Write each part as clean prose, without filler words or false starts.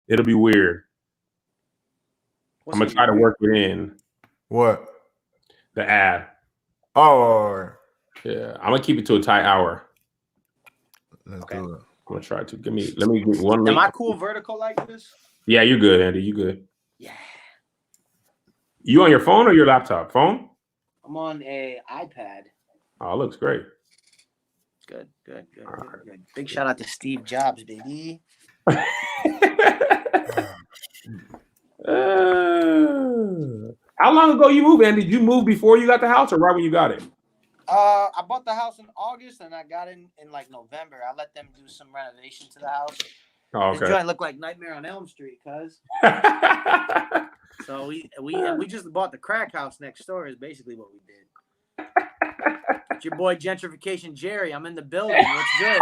It'll be weird. What's I'm gonna try to work it in. What? The ad. Oh, yeah. I'm gonna keep it to a tight hour. Let's do it. I'm gonna try to let me get one link. Am I cool vertical like this? Yeah, you're good, Andy. You good? Yeah. You on your phone or your laptop? Phone? I'm on a iPad. Oh, it looks great. Good. Big shout out to Steve Jobs, baby. How long ago you moved, Andy? Did you move before you got the house or right when you got it? I bought the house in August and I got in like November. I let them do some renovation to the house. Oh, okay. This joint looked like Nightmare on Elm Street, cuz. So we just bought the crack house next door is basically what we did. It's your boy Gentrification Jerry. I'm in the building. What's good?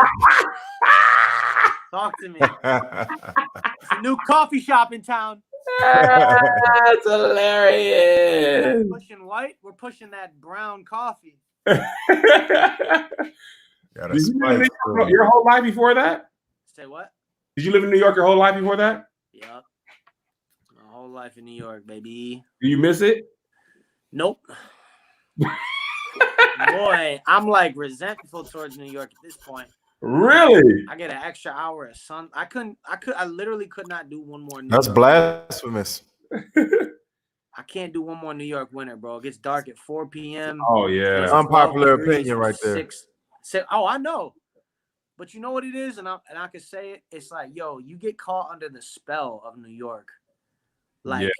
Talk to me. It's a new coffee shop in town. That's hilarious. We're pushing white. We're pushing that brown coffee. Did you live in New York your whole life before that? Say what? Did you live in New York your whole life before that? Yep. My whole life in New York, baby. Do you miss it? Nope. Boy, I'm like resentful towards New York at this point. Really? I get an extra hour of sun. I literally could not do one more. That's blasphemous. I can't do one more New York winter, bro. It gets dark at 4 p.m. Oh, yeah. Unpopular opinion right there. Oh, I know. But you know what it is? And I can say it. It's like, yo, you get caught under the spell of New York. Like,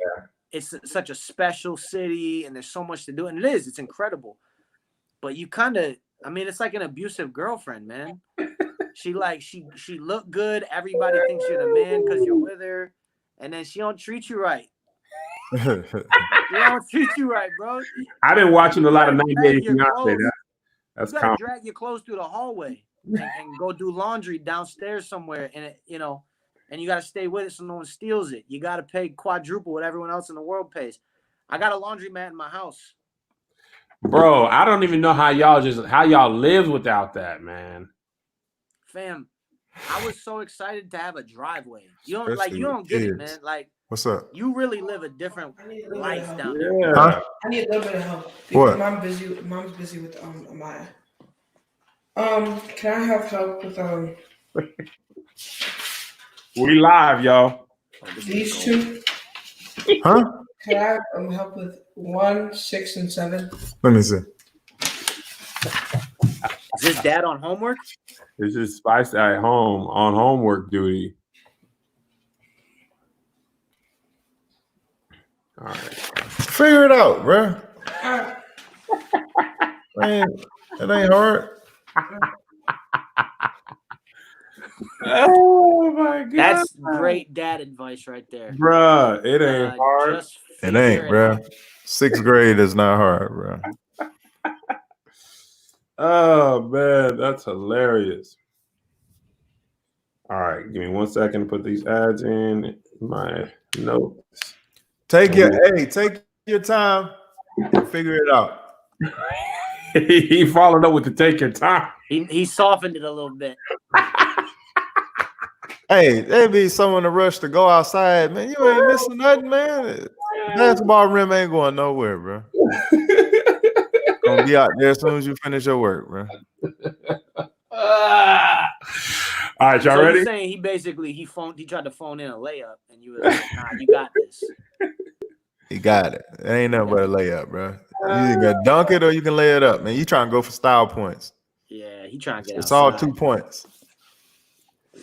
it's such a special city and there's so much to do. And it is. It's incredible. But you kind of, I mean, it's like an abusive girlfriend, man. She look good. Everybody thinks you're the man because you're with her. And then she don't treat you right. They don't treat you right, bro. I've been watching a lot of 90 Day Fiancé. That's you gotta drag your clothes through the hallway and go do laundry downstairs somewhere, and and you gotta stay with it so no one steals it. You gotta pay quadruple what everyone else in the world pays. I got a laundromat in my house. Bro, I don't even know how y'all live without that, man. Fam, I was so excited to have a driveway. You don't get it, man. Like, what's up? You really live a different life down there. Yeah. Huh? I need a little bit of help. What? Mom's busy with Amaya. Can I have help with We live, y'all. These two? Huh? Can I have help with 1, 6, and 7? Let me see. Is this dad on homework? This is Spice at home on homework duty. All right. Figure it out, bro. It ain't hard. Oh my god. That's great dad advice right there. Bruh, it ain't hard. It ain't, bro. 6th grade is not hard, bro. Oh man, that's hilarious. All right, give me 1 second to put these ads in my notes. Take your time and figure it out. He followed up with the take your time. He softened it a little bit. Hey, there be someone to rush to go outside, man. You ain't missing nothing, man. Basketball rim ain't going nowhere, bro. Gonna be out there as soon as you finish your work, bro. All right, y'all ready? You're saying he tried to phone in a layup, and you were like, nah, you got this. He got it. It ain't nothing but a layup, bro. You either gonna dunk it or you can lay it up, man. You trying to go for style points. Yeah, he trying to get It's outside. all 2 points.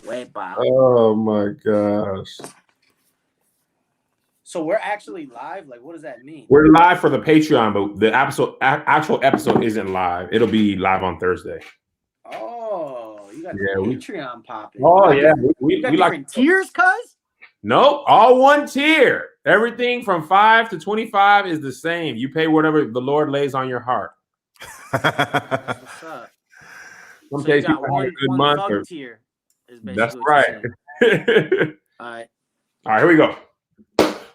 Oh my gosh. So we're actually live? Like, what does that mean? We're live for the Patreon, but the actual episode isn't live. It'll be live on Thursday. Oh, you got the Patreon popping. Oh, yeah. We got different tiers, cuz? Nope. All one tier. Everything from 5 to 25 is the same. You pay whatever the Lord lays on your heart. What's up? Some So case you got people have a good one month. thug Or, tier. that's right. All right. All right, here we go.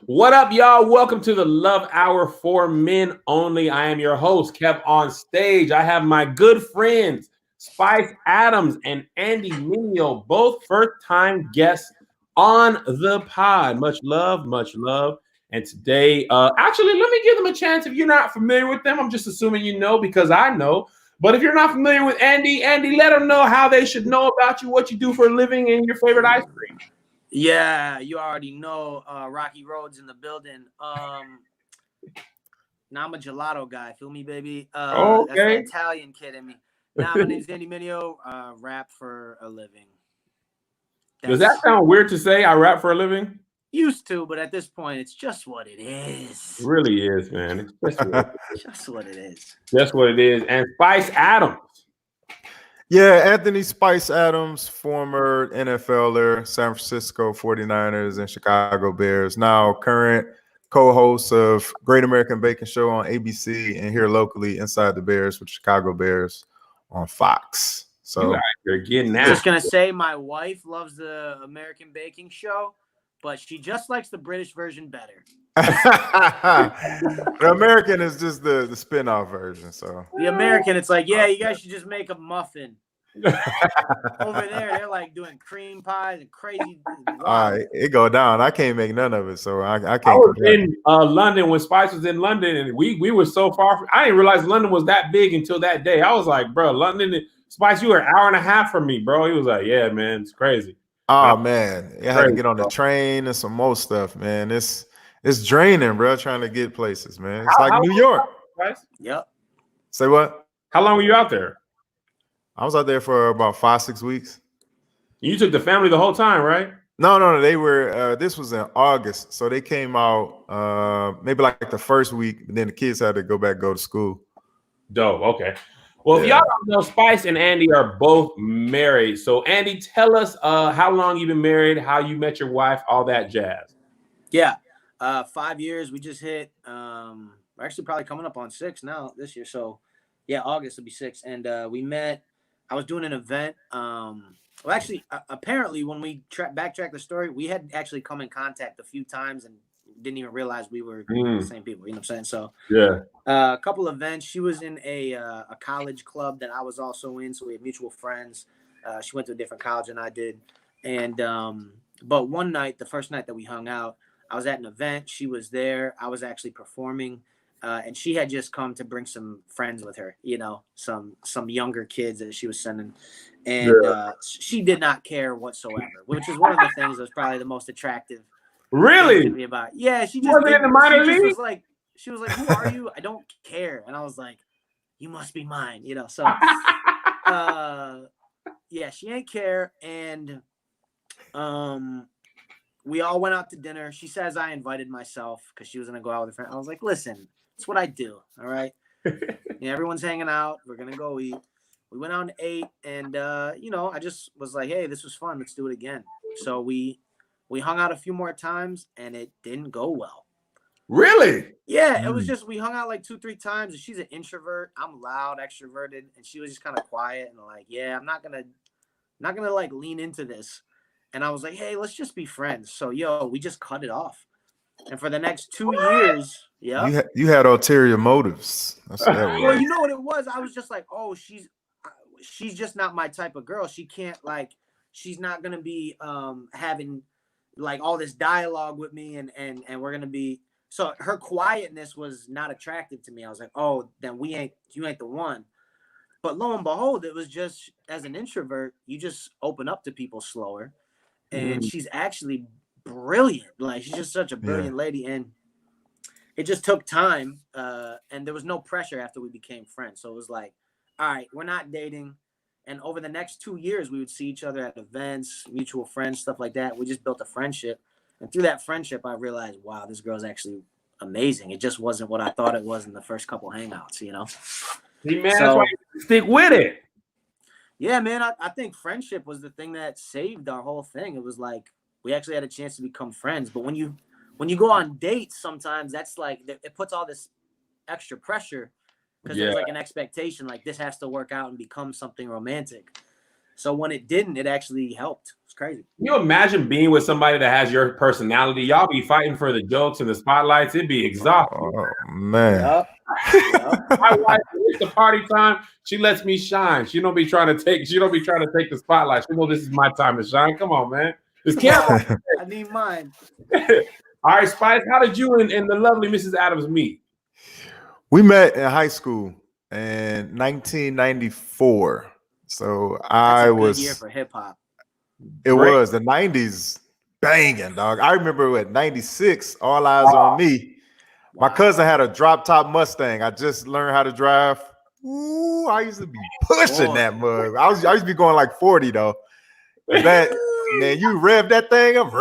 What up, y'all? Welcome to the Love Hour for Men Only. I am your host, Kev on stage. I have my good friends, Spice Adams and Andy Mineo, both first-time guests on the pod. Much love, much love. And today, actually, let me give them a chance. If you're not familiar with them, I'm just assuming you know because I know. But if you're not familiar with Andy, let them know how they should know about you, what you do for a living, and your favorite ice cream. Yeah, you already know Rocky Road's in the building. Now I'm a gelato guy. Feel me, baby? Okay. That's the Italian kid in me. Now my name's Andy Mineo. Rap for a living. Does that sound weird to say? I rap for a living? Used to, but at this point, it's just what it is. It really is, man. It's just what it is. Just what it is. And Spice Adams. Yeah, Anthony Spice Adams, former NFLer, San Francisco 49ers and Chicago Bears, now current co-host of Great American Bacon Show on ABC and here locally Inside the Bears with Chicago Bears on Fox. So you're getting that. Just gonna say my wife loves the American Baking Show, but she just likes the British version better. The American is just the spin-off version. So the American, it's like, yeah, you guys should just make a muffin. Over there, they're like doing cream pies and crazy. Wow. It go down. I can't make none of it, so I can't. I was in London when Spice was in London, and we were so far from. I didn't realize London was that big until that day. I was like, bro, London, Spice, you were an hour and a half from me, bro. He was like, yeah, man, it's crazy. Oh man, I had to get on the train and some more stuff, man. It's draining, bro. Trying to get places, man. It's like New York. Yep. Say what? How long were you out there? I was out there for about 5-6 weeks. You took the family the whole time, right? No. They were. This was in August, so they came out maybe like the first week, but then the kids had to go to school. Dope. Okay. Well, if y'all don't know, Spice and Andy are both married. So, Andy, tell us how long you've been married, how you met your wife, all that jazz. Yeah, 5 years. We just hit. We're actually probably coming up on 6 now this year. So, yeah, August will be 6. And we met. I was doing an event. Well, actually, apparently, when we backtrack the story, we had actually come in contact a few times and didn't even realize we were the same people. You know what I'm saying? So, yeah, a couple events. She was in a college club that I was also in, so we had mutual friends. She went to a different college than I did, and but one night, the first night that we hung out, I was at an event. She was there. I was actually performing. And she had just come to bring some friends with her, you know, some younger kids that she was sending. And she did not care whatsoever, which is one of the things that was probably the most attractive. Really? To me about. Yeah, she just, in the minor league? She was like, who are you? I don't care. And I was like, you must be mine, you know. So, yeah, she ain't care. And we all went out to dinner. She says I invited myself because she was going to go out with her friend. I was like, listen. That's what I do. All right. Yeah, everyone's hanging out. We're gonna go eat. We went out and ate, and you know, I just was like, hey, this was fun. Let's do it again. So we hung out a few more times, and it didn't go well. Really? Yeah, it was just we hung out like 2-3 times, and she's an introvert. I'm loud, extroverted, and she was just kind of quiet and like, yeah, I'm not gonna like lean into this. And I was like, hey, let's just be friends. So we just cut it off. And for the next 2 years, yeah, you had ulterior motives. That's what that was. Well, you know what it was? I was just like, oh, she's just not my type of girl. She can't she's not gonna be having like all this dialogue with me, and we're gonna be. So her quietness was not attractive to me. I was like, oh, then you ain't the one. But lo and behold, it was just as an introvert, you just open up to people slower, and she's actually brilliant. Like she's just such a brilliant lady, and it just took time, and there was no pressure after we became friends. So it was like, all right, we're not dating. And over the next 2 years, we would see each other at events, mutual friends, stuff like that. We just built a friendship, and through that friendship, I realized, wow, this girl's actually amazing. It just wasn't what I thought it was in the first couple hangouts, you know. Hey, man, that's why you stick with it. Yeah, man, I think friendship was the thing that saved our whole thing. It was like we actually had a chance to become friends. But when you go on dates, sometimes that's like it puts all this extra pressure because there's like an expectation, like this has to work out and become something romantic. So when it didn't, it actually helped. It's crazy. Can you imagine being with somebody that has your personality? Y'all be fighting for the jokes and the spotlights. It'd be exhausting. Oh man. Yep. My wife, it's the party time. She lets me shine. She don't be trying to take the spotlight. She knows this is my time to shine. Come on, man. It's camera. I need mine. All right, Spice. How did you and the lovely Mrs. Adams meet? We met in high school in 1994. So That's I a good was. year for hip hop. It Great. was the 90s banging, dog. I remember at 96, All Eyes on Me. My cousin had a drop top Mustang. I just learned how to drive. Ooh, I used to be pushing that mug. I used to be going like 40 though. That man, you rev that thing up,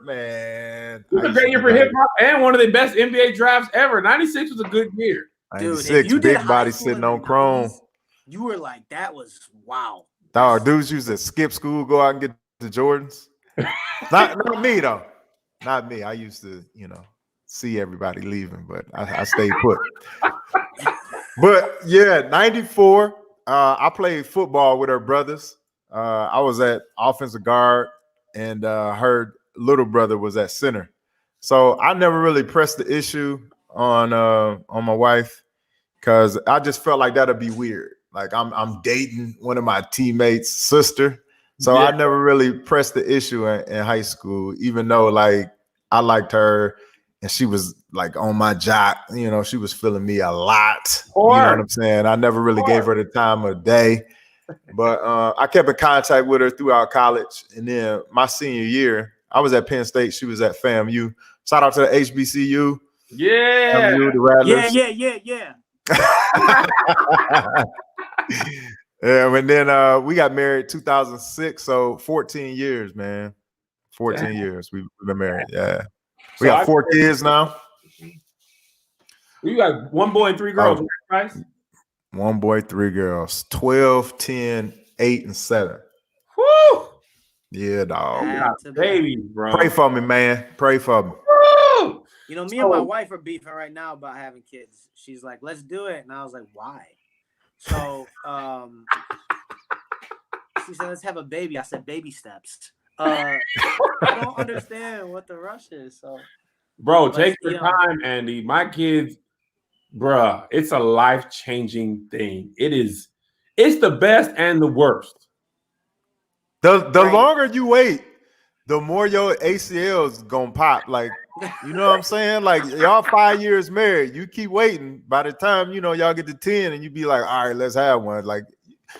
man. It was a great year for hip hop and one of the best NBA drafts ever. 96 was a good year. Dude, 96, if you did big body high school sitting in the on chrome. 90s, you were like, that was wow. Dog, dudes used to skip school, go out and get the Jordans. Not me though. Not me. I used to, see everybody leaving, but I stayed put. But yeah, 94. I played football with her brothers. I was at offensive guard, and her little brother was at center. So I never really pressed the issue on my wife because I just felt like that'd be weird. Like I'm dating one of my teammates' sister. So I never really pressed the issue in high school, even though like I liked her and she was like on my jock. She was feeling me a lot. You know what I'm saying? I never really gave her the time of day. But I kept in contact with her throughout college. And then my senior year, I was at Penn State. She was at FAMU. Shout out to the HBCU. Yeah. FAMU, the Rattlers. Yeah. Yeah, and then we got married 2006, so 14 years, man. 14 years we've been married. Yeah, we got 4 kids now. You got 1 boy and 3 girls, right? 1 boy, 3 girls. 12, 10, 8, and 7. Woo! Yeah, dog. Babies, bro. Pray for me, man. Pray for me. Woo! Me and my wife are beefing right now about having kids. She's like, let's do it. And I was like, why? So she said, let's have a baby. I said, baby steps. I don't understand what the rush is. So, bro, take your time, Andy. My kids, bruh, it's a life-changing thing. It's the best and the worst. The longer you wait, the more your ACL's gonna pop. Like, you know what I'm saying? Like, y'all 5 years married, you keep waiting. By the time y'all get to 10, and you be like, all right, let's have one. Like,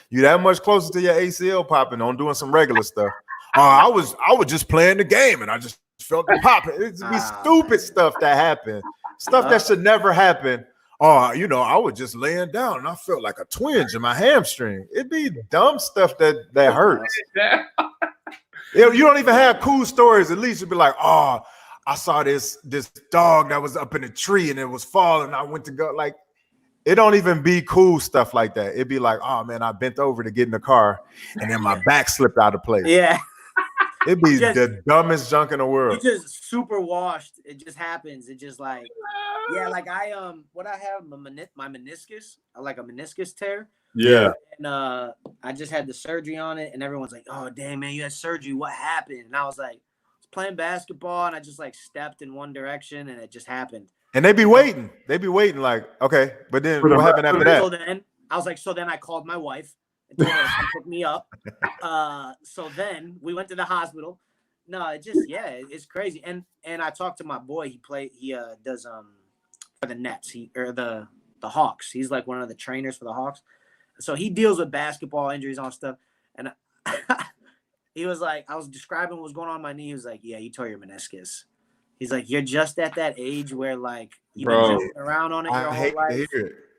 you that much closer to your ACL popping on doing some regular stuff. I was just playing the game and I just felt it popping. It'd be stupid stuff that happened, stuff that should never happen. I was just laying down and I felt like a twinge in my hamstring. It'd be dumb stuff that hurts. You don't even have cool stories. At least you'd be like, I saw this dog that was up in a tree and it was falling. I went to go. Like, it don't even be cool stuff like that. It'd be like, oh man, I bent over to get in the car and then my back slipped out of place. Yeah. It'd be the dumbest junk in the world. You just super washed. It just happens. It just like, yeah, like I have my meniscus, like a meniscus tear. Yeah. And I just had the surgery on it, and everyone's like, "Oh, damn, man, you had surgery. What happened?" And I was like, I was playing basketball, and I just like stepped in one direction, and it just happened. And they be waiting. Like, okay, but then what happened after that? So then I was like, I called my wife and told her to come pick me up. So then we went to the hospital. No, it's crazy. And I talked to my boy. He does for the Nets. The Hawks. He's like one of the trainers for the Hawks. So he deals with basketball injuries on stuff. And he was like, I was describing what was going on in my knee. He was like, yeah, you tore your meniscus. He's like, you're just at that age where like you've been jumping around on it your whole life.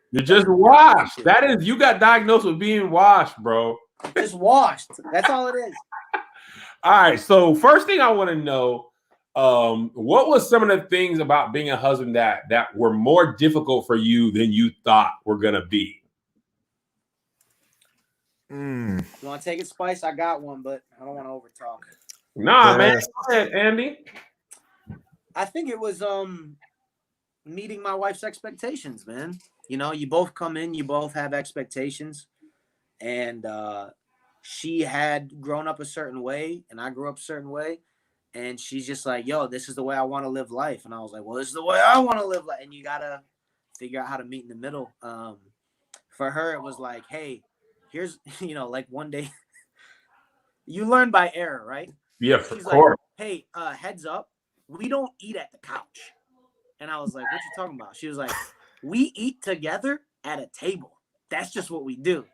You're just washed. That is, you got diagnosed with being washed, bro. Just washed. That's all it is. All right. So first thing I want to know, what was some of the things about being a husband that were more difficult for you than you thought were gonna be? You want to take it, Spice? I got one, but I don't want to overtalk. Nah, man. Go ahead, Andy. I think it was meeting my wife's expectations, man. You both come in, you both have expectations, and she had grown up a certain way, and I grew up a certain way, and she's just like, yo, this is the way I want to live life. And I was like, well, this is the way I want to live life. And you got to figure out how to meet in the middle. For her, it was like, hey, here's, like one day you learn by error, right? Yeah, for She's course. like, hey, heads up, we don't eat at the couch. And I was like, what you talking about? She was like, we eat together at a table. That's just what we do.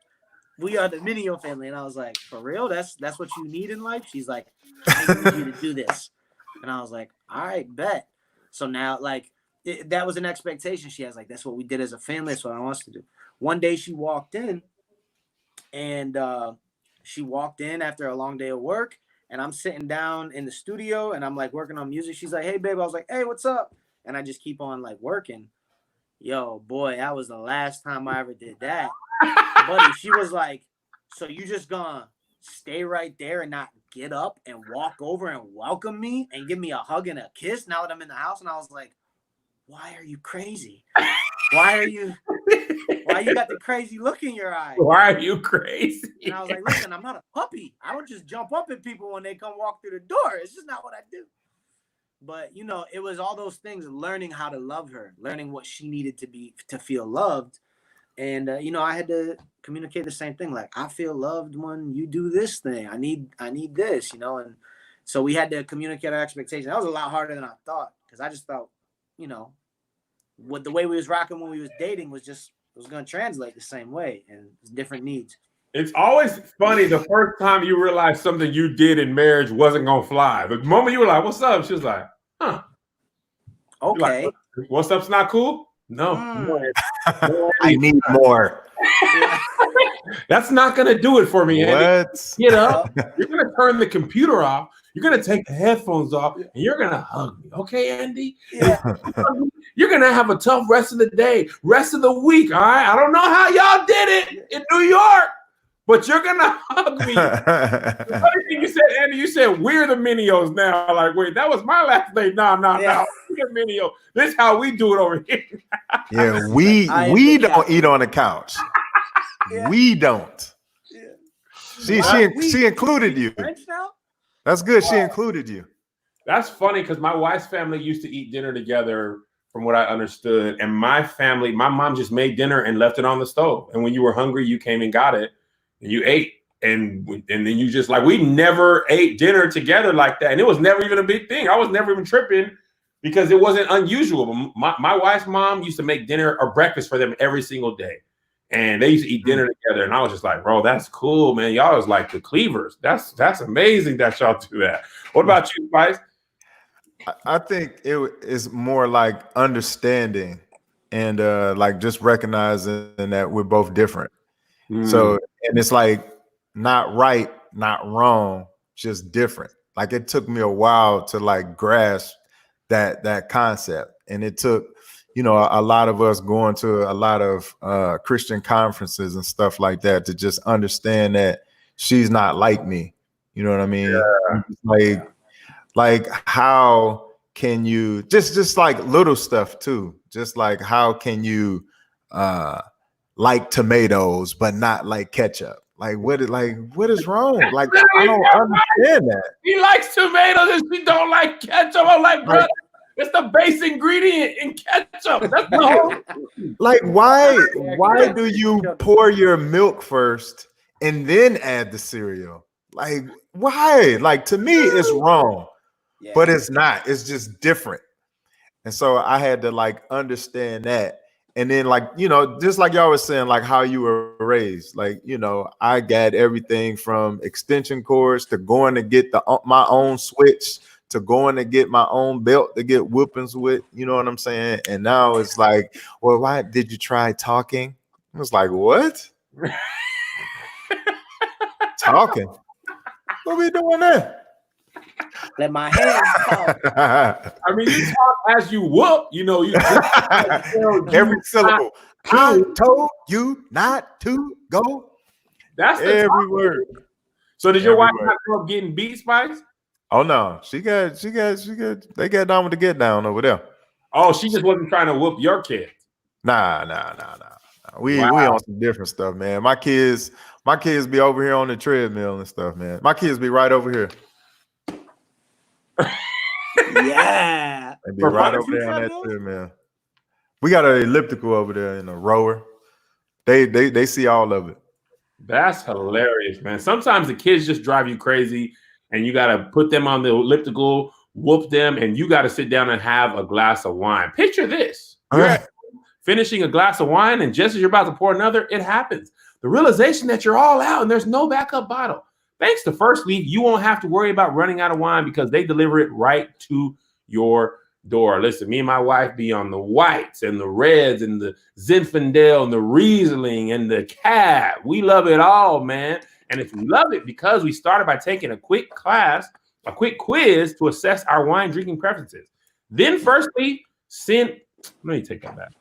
We are the Mineo family. And I was like, for real? That's what you need in life? She's like, I need you to do this. And I was like, all right, bet. So now, like, that was an expectation she has. Like, that's what we did as a family. That's what I want us to do. One day she walked in, and she walked in after a long day of work. And I'm sitting down in the studio, and I'm, like, working on music. She's like, hey, babe. I was like, hey, what's up? And I just keep on, like, working. Yo, boy, that was the last time I ever did that. Buddy, she was like, so you just gonna stay right there and not get up and walk over and welcome me and give me a hug and a kiss now that I'm in the house? And I was like, why are you crazy? Why you got the crazy look in your eye? Why are you crazy? And I was like, listen, I'm not a puppy. I don't just jump up at people when they come walk through the door. It's just not what I do. But, you know, it was all those things, learning how to love her, learning what she needed to feel loved. And, you know, I had to communicate the same thing. Like, I feel loved when you do this thing. I need this, you know. And so we had to communicate our expectations. That was a lot harder than I thought, because I just thought, you know, what the way we was rocking when we was dating was going to translate the same way, and different needs. It's always funny the first time you realize something you did in marriage wasn't going to fly. The moment you were like, what's up? She was like, huh. Okay. Like, what's up's not cool? No. I need more. That's not going to do it for me, Andy. What? Get up. You're going to turn the computer off. You're going to take the headphones off, and you're going to hug me. Okay, Andy? Yeah. You're going to have a tough rest of the day, rest of the week, all right? I don't know how y'all did it in New York, but you're going to hug me. The funny thing you said, Andy, you said, we're the Mineos now. Like, wait, that was my last name. No. We're the Mineo. This is how we do it over here. Yeah, we don't eat on the couch. Yeah. We don't. Yeah. She included you. French now? That's good. She included you. That's funny because my wife's family used to eat dinner together, from what I understood. And my family, my mom just made dinner and left it on the stove. And when you were hungry, you came and got it and you ate. And then you just, like, we never ate dinner together like that. And it was never even a big thing. I was never even tripping because it wasn't unusual. My wife's mom used to make dinner or breakfast for them every single day. And they used to eat dinner together. And I was just like, bro, that's cool, man. Y'all was like the Cleavers. That's amazing that y'all do that. What about you, Spice? I think it is more like understanding and like just recognizing that we're both different. So, and it's like not right, not wrong, just different. Like, it took me a while to, like, grasp that concept. And it took, you know, a lot of us going to a lot of Christian conferences and stuff like that to just understand that she's not like me. You know what I mean? Yeah. Like how can you just like little stuff too? Just like, how can you like tomatoes but not like ketchup? Like what is wrong? Like, I don't understand that. He likes tomatoes and she don't like ketchup. I'm like, brother, it's the base ingredient in ketchup. That's the whole. Like, why do you pour your milk first and then add the cereal? Like, why? Like, to me, it's wrong, but it's not. It's just different. And so I had to, like, understand that. And then, like, you know, just like y'all was saying, like how you were raised, like, you know, I got everything from extension cords to going to get my own switch to going to get my own belt to get whoopings with, you know what I'm saying? And now it's like, well, why did you try talking? I was like, what? Talking? What we doing there? Let my hands talk. I mean, you talk as you whoop, you know, you every syllable. I told you not to go. That's the every word. So did your wife not grow up getting beat, Spice? Oh no, they got down with the get down over there. Oh, she just wasn't trying to whoop your kids. Nah. We on some different stuff, man. My kids be over here on the treadmill and stuff, man. My kids be right over here. Yeah. They be right over there on that treadmill. We got an elliptical over there in a rower. They see all of it. That's hilarious, man. Sometimes the kids just drive you crazy. and you got to put them on the elliptical, whoop them, and you got to sit down and have a glass of wine. Picture this. You're finishing a glass of wine, and just as you're about to pour another, it happens. The realization that you're all out and there's no backup bottle. Thanks to First Leaf, you won't have to worry about running out of wine because they deliver it right to your door. Listen, me and my wife be on the whites and the reds and the Zinfandel and the Riesling and the Cab. We love it all, man. And if we love it because we started by taking a quick quiz to assess our wine drinking preferences. Then First Leaf let me take that back.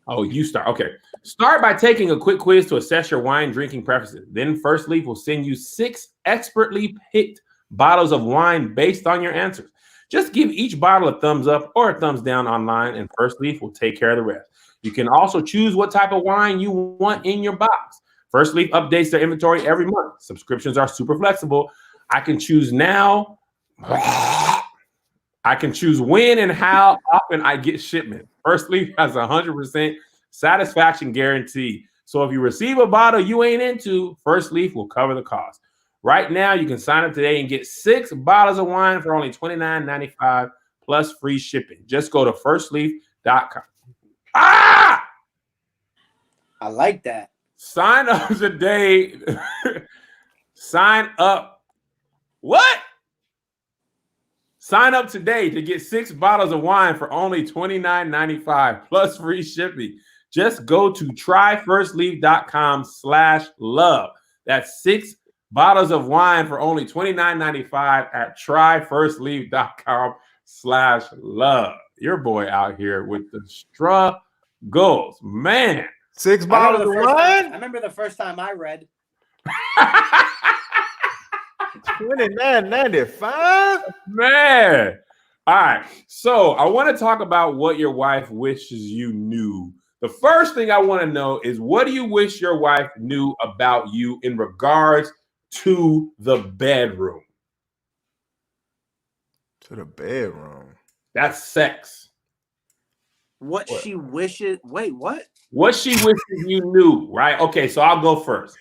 Oh, you start. Okay. Start by taking a quick quiz to assess your wine drinking preferences. Then First Leaf will send you 6 expertly picked bottles of wine based on your answers. Just give each bottle a thumbs up or a thumbs down online, and First Leaf will take care of the rest. You can also choose what type of wine you want in your box. First Leaf updates their inventory every month. Subscriptions are super flexible. I can choose now. I can choose when and how often I get shipment. First Leaf has 100% satisfaction guarantee. So if you receive a bottle you ain't into, First Leaf will cover the cost. Right now, you can sign up today and get 6 bottles of wine for only $29.95 plus free shipping. Just go to firstleaf.com. I like that. Sign up today. Sign up. What? Sign up today to get 6 bottles of wine for only $29.95 plus free shipping. Just go to tryfirstleaf.com/love. That's 6 bottles of wine for only $29.95 at tryfirstleaf.com/love. Your boy out here with the struggles, man. 6 bottles of wine. I remember the first time I read. $29.95, man. All right. So I want to talk about what your wife wishes you knew. The first thing I want to know is, what do you wish your wife knew about you in regards to the bedroom? To the bedroom. That's sex. What she wishes. Wait, what? What she wishes you knew, right? Okay, so I'll go first.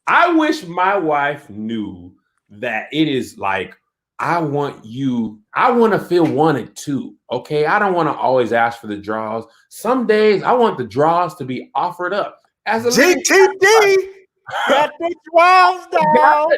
I wish my wife knew that it is like, I want to feel wanted too. Okay. I don't want to always ask for the draws. Some days I want the draws to be offered up. As a GTD, got the draws down.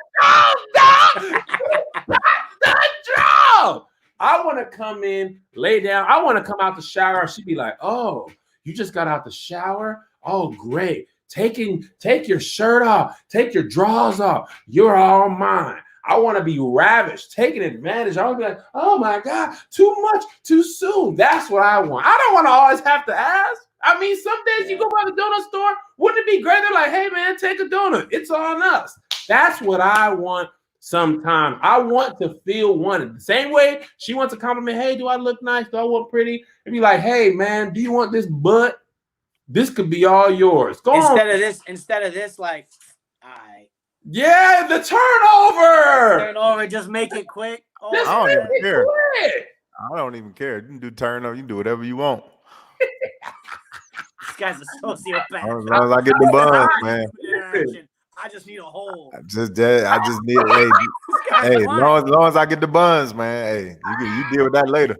The draw. I want to come in, lay down. I want to come out the shower. She'd be like, oh, you just got out the shower? Oh, great. Take your shirt off. Take your drawers off. You're all mine. I want to be ravished, taking advantage. I want to be like, oh my God, too much, too soon. That's what I want. I don't want to always have to ask. I mean, some days you go by the donut store, wouldn't it be great? They're like, hey man, take a donut. It's on us. That's what I want sometimes. I want to feel wanted. The same way she wants a compliment. Hey, do I look nice? Do I look pretty? And be like, hey man, do you want this butt? This could be all yours. Instead of this, like, all right. Yeah, the turnover. Just make it quick. Oh, I don't even care. I don't even care. You can do turnover. You can do whatever you want. This guy's a sociopath. As long as I get the buns, man. I just need a hole. I just need. Hey, as long as I get the buns, man. Hey, you deal with that later.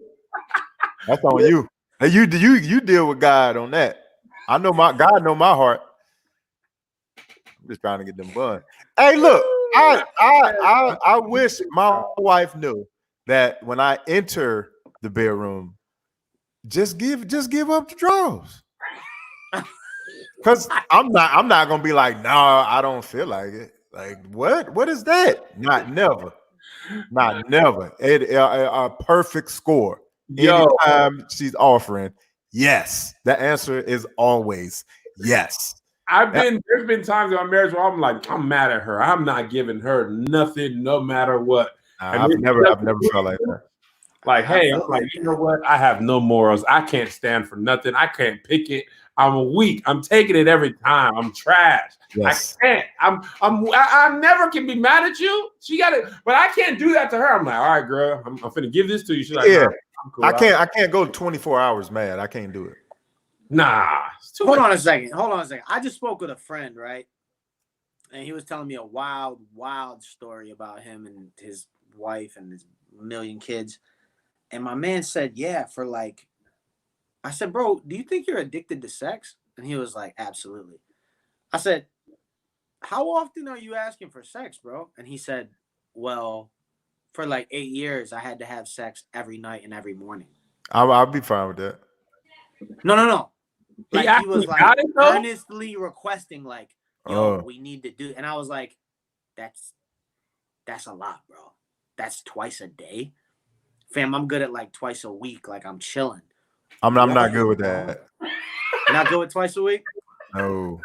That's on you. Hey, you deal with God on that. I know God know my heart. I'm just trying to get them buns. Hey, look, I wish my wife knew that when I enter the bedroom, just give up the drawers. Cause I'm not gonna be like, no, I don't feel like it. Like, what is that? Not never. A perfect score. Anytime she's offering, yes. The answer is always yes. There's been times in my marriage where I'm like, I'm mad at her. I'm not giving her nothing, no matter what. I've never felt like that. Like, hey, I'm like, you know what? I have no morals. I can't stand for nothing. I can't pick it. I'm weak. I'm taking it every time. I'm trash. Yes. I can't. I never can be mad at you. She got it, but I can't do that to her. I'm like, all right, girl, I'm finna give this to you. She's like, yeah, nah, I'm cool. I can't go 24 hours mad. I can't do it. Nah. Hold on a second. I just spoke with a friend, right? and he was telling me a wild story about him and his wife and his million kids. And my man said, yeah, for like, I said, bro, do you think you're addicted to sex? And he was like, absolutely. I said, how often are you asking for sex, bro? And he said, well, for like 8 years, I had to have sex every night and every morning. I'll be fine with that. No. Like he was like got it, though? earnestly requesting, like, yo, we need to do. And I was like, that's a lot, bro. That's twice a day. Fam, I'm good at like twice a week. Like I'm chilling. I'm not good with that. Not good with twice a week? No.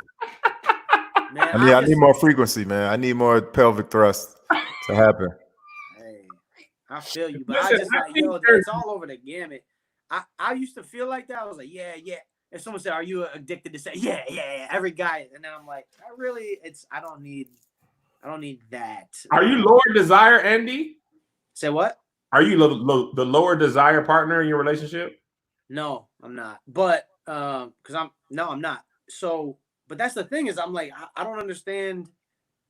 Man, I need more frequency, man. I need more pelvic thrust to happen. Hey, I feel you, but Listen, I just I like, think yo, there's- it's all over the gamut. I used to feel like that. I was like, yeah. If someone said, are you addicted to sex? Yeah. Every guy. And then I'm like, I don't need that. Are you lower desire, Andy? Say what? Are you the lower desire partner in your relationship? No, I'm not. But I'm not. So, but that's the thing is I'm like, I don't understand.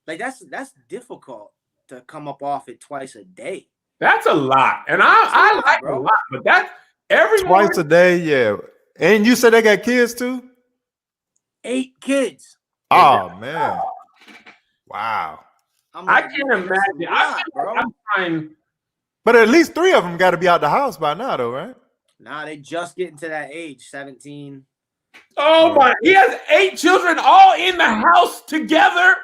Like that's difficult to come up off it twice a day. That's a lot. And I like bro. a lot, but that's every Twice a day, yeah. And you said they got kids too? 8 kids. Oh man. Wow. I'm I like, can't that's a imagine. lot, bro. I'm trying. But at least 3 of them got to be out the house by now, though, right? Nah, they just getting to that age, 17. Oh my! He has 8 children all in the house together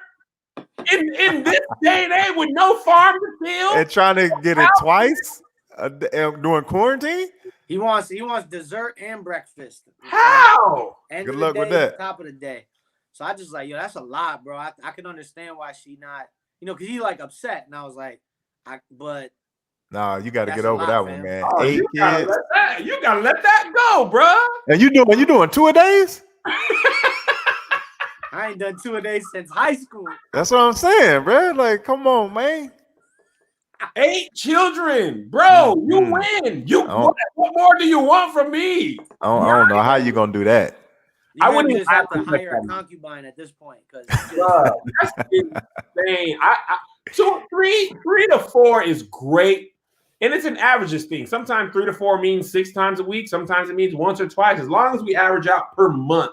in this day and age with no farm to till. And trying to get it twice during quarantine? He wants dessert and breakfast. How? End Good of the luck with day, that. Top of the day. So I just like, yo, that's a lot, bro. I can understand why she not, because he like upset, and I was like, but Nah, you got to That's get a over lot, that fam. one, man. Oh, 8 you gotta kids. you gotta let that go, bro. And you doing 2 a days? I ain't done 2 a day since high school. That's what I'm saying, bro. Like, come on, man. 8 children, bro. You Mhm. win. You Oh. what more do you want from me? I don't know how you gonna do that. You I really wouldn't just have to even hire a like that. concubine at this point, because Bruh, that's insane. So 3 to 4 is great. And it's an averages thing. Sometimes 3 to 4 means 6 times a week. Sometimes it means once or twice. As long as we average out per month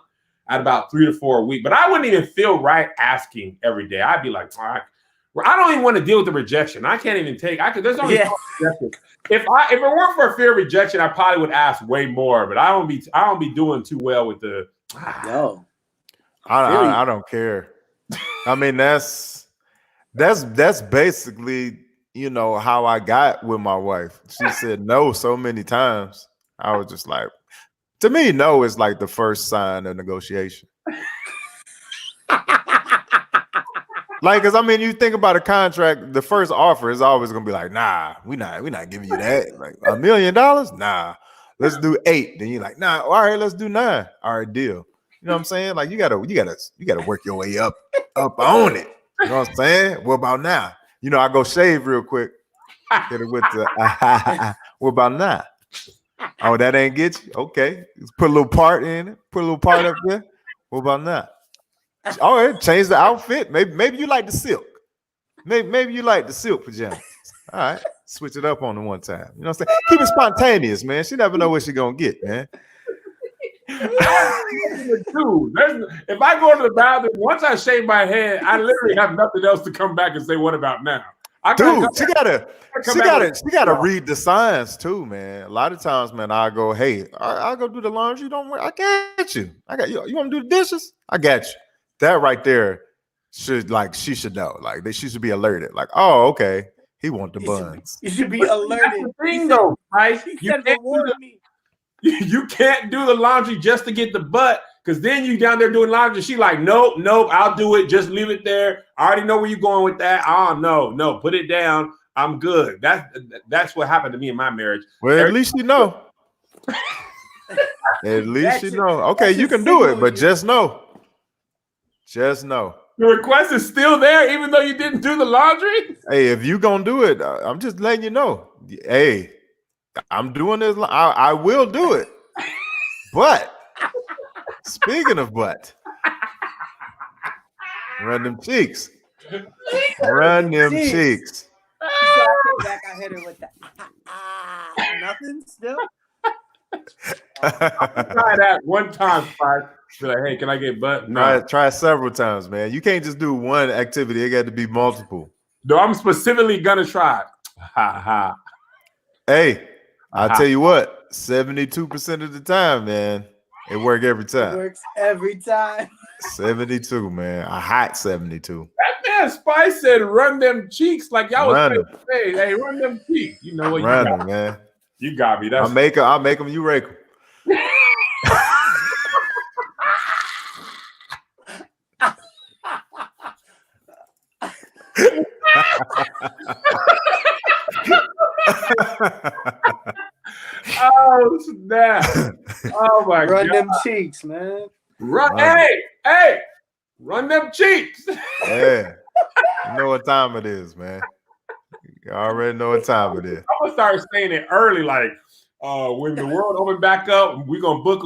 at about 3 to 4 a week. But I wouldn't even feel right asking every day. I'd be like, all right. I don't even want to deal with the rejection. I can't even take. There's only Yeah. rejection. If it weren't for fear of rejection, I probably would ask way more. But I don't be doing too well with the. yo, I don't care. I mean, that's basically, how I got with my wife. She said no so many times. I was just like, to me, no is like the first sign of negotiation. Like, cause I mean, you think about a contract, the first offer is always gonna be like, nah, we not giving you that. Like $1 million? Nah, let's do 8. Then you're like, nah, all right, let's do 9. All right, deal. You know what I'm saying? Like you gotta work your way up on it. You know what I'm saying? What about now? I go shave real quick. Hit it with the what about now? Oh, that ain't get you? Okay. Let's put a little part in it. Put a little part up there. What about now? All right, change the outfit. Maybe you like the silk. Maybe you like the silk pajamas. All right, switch it up on the one time. You know what I'm saying? Keep it spontaneous, man. She never know what she gonna get, man. Dude, if I go to the bathroom, once I shave my head, I literally have nothing else to come back and say, what about now? Dude, she gotta read the signs too, man. A lot of times, man, I go, hey, I'll go do the laundry. Don't worry, I got you. You want to do the dishes? I got you. That right there she should know. Like she should be alerted. Like, oh, okay, he want the buns. You should be alerted. That's the thing, though, right? He said, reward me. You can't do the laundry just to get the butt, because then you down there doing laundry. She like, nope, I'll do it. Just leave it there. I already know where you're going with that. Oh, no, put it down. I'm good. That's what happened to me in my marriage. Well, at least you know. At least you know. Okay, you can do it, but just know. Just know. The request is still there, even though you didn't do the laundry. Hey, if you gonna do it, I'm just letting you know. Hey, I'm doing this. I will do it. But speaking of butt, Run them cheeks. Run them cheeks. So I came back, I hit her with that. Nothing still? Try that one time, Spice. Be like, hey, can I get butt? No. Try it several times, man. You can't just do one activity. It got to be multiple. No, I'm specifically gonna try it. Ha ha. Hey, I'll tell you what, 72% of the time, man, it works every It time. works every time. 72, man. A hot 72. That man Spice said, "Run them cheeks," like y'all was Run saying, hey, run them cheeks. You know what? Run You got them, me. man. You got me. That's I'll make them, you rake them. oh snap! Oh my Run god! them cheeks, man. Run, Run. hey, run them cheeks. Yeah. You know what time it is, man. You already know what time it is. I'm gonna start saying it early, like when the world open back up, we're gonna book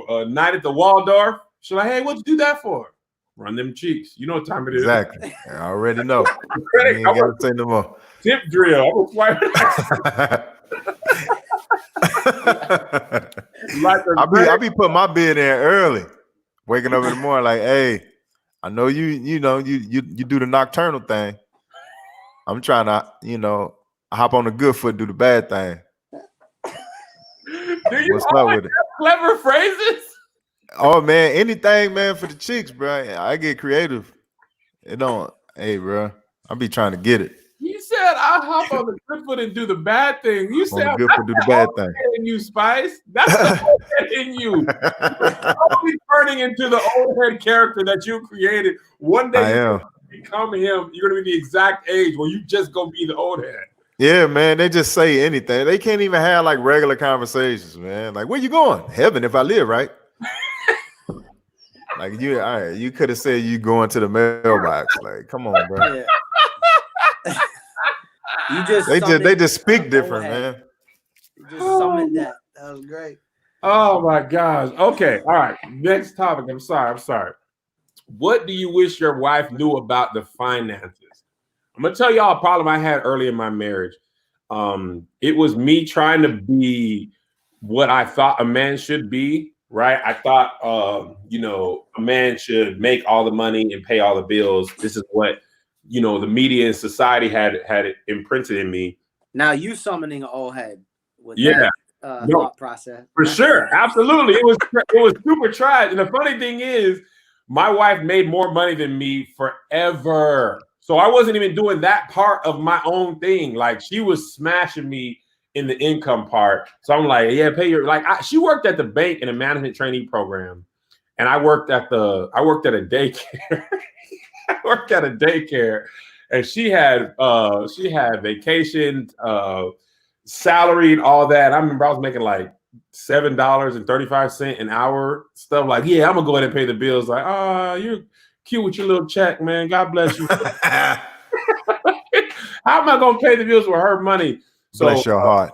a night at the Waldorf. She's like, hey, what'd you do that for? Run them cheeks. You know what time it is. Exactly. I already know. You Credit, ain't gotta say no more. tip drill. I'm gonna swipe. Like I'll be putting my bid in early. Waking up in the morning, like, hey, I know you do the nocturnal thing. I'm trying to, hop on the good foot, do the bad thing. do you What's up always with it? have clever phrases? Oh man, anything, man, for the chicks, bro. I get creative. It don't, hey, bro. I be trying to get it. You said I'll hop on the good foot and do the bad thing. You On said the good that's foot, do the bad old thing. head in you, Spice. That's the old head in you. Totally turning into the old head character that you created. One day I you're am. gonna become him. You're gonna be the exact age where you just gonna be the old head. Yeah, man. They just say anything. They can't even have like regular conversations, man. Like, where you going? Heaven, if I live, right? Like you could have said you going to the mailbox. Like, come on, bro. Yeah. You just They just speak old different, head. man. You just summoned that. That was great. Oh my gosh. Okay. All right. Next topic. I'm sorry. What do you wish your wife knew about the finances? I'm gonna tell y'all a problem I had early in my marriage. It was me trying to be what I thought a man should be, right? I thought a man should make all the money and pay all the bills. This is what the media and society had it imprinted in me. Now you summoning an old head with Yeah. that No. thought process. For sure, absolutely. It was super trash. And the funny thing is, my wife made more money than me forever. So I wasn't even doing that part of my own thing. Like she was smashing me in the income part. So I'm like, yeah, pay your she worked at the bank in a management trainee program. And I worked at a daycare. I worked at a daycare. And she had vacation, salary and all that. I remember I was making like $7.35 an hour, stuff like, yeah, I'm gonna go ahead and pay the bills. Like, you're cute with your little check, man. God bless you. How am I gonna pay the bills with her money? So, Bless your heart.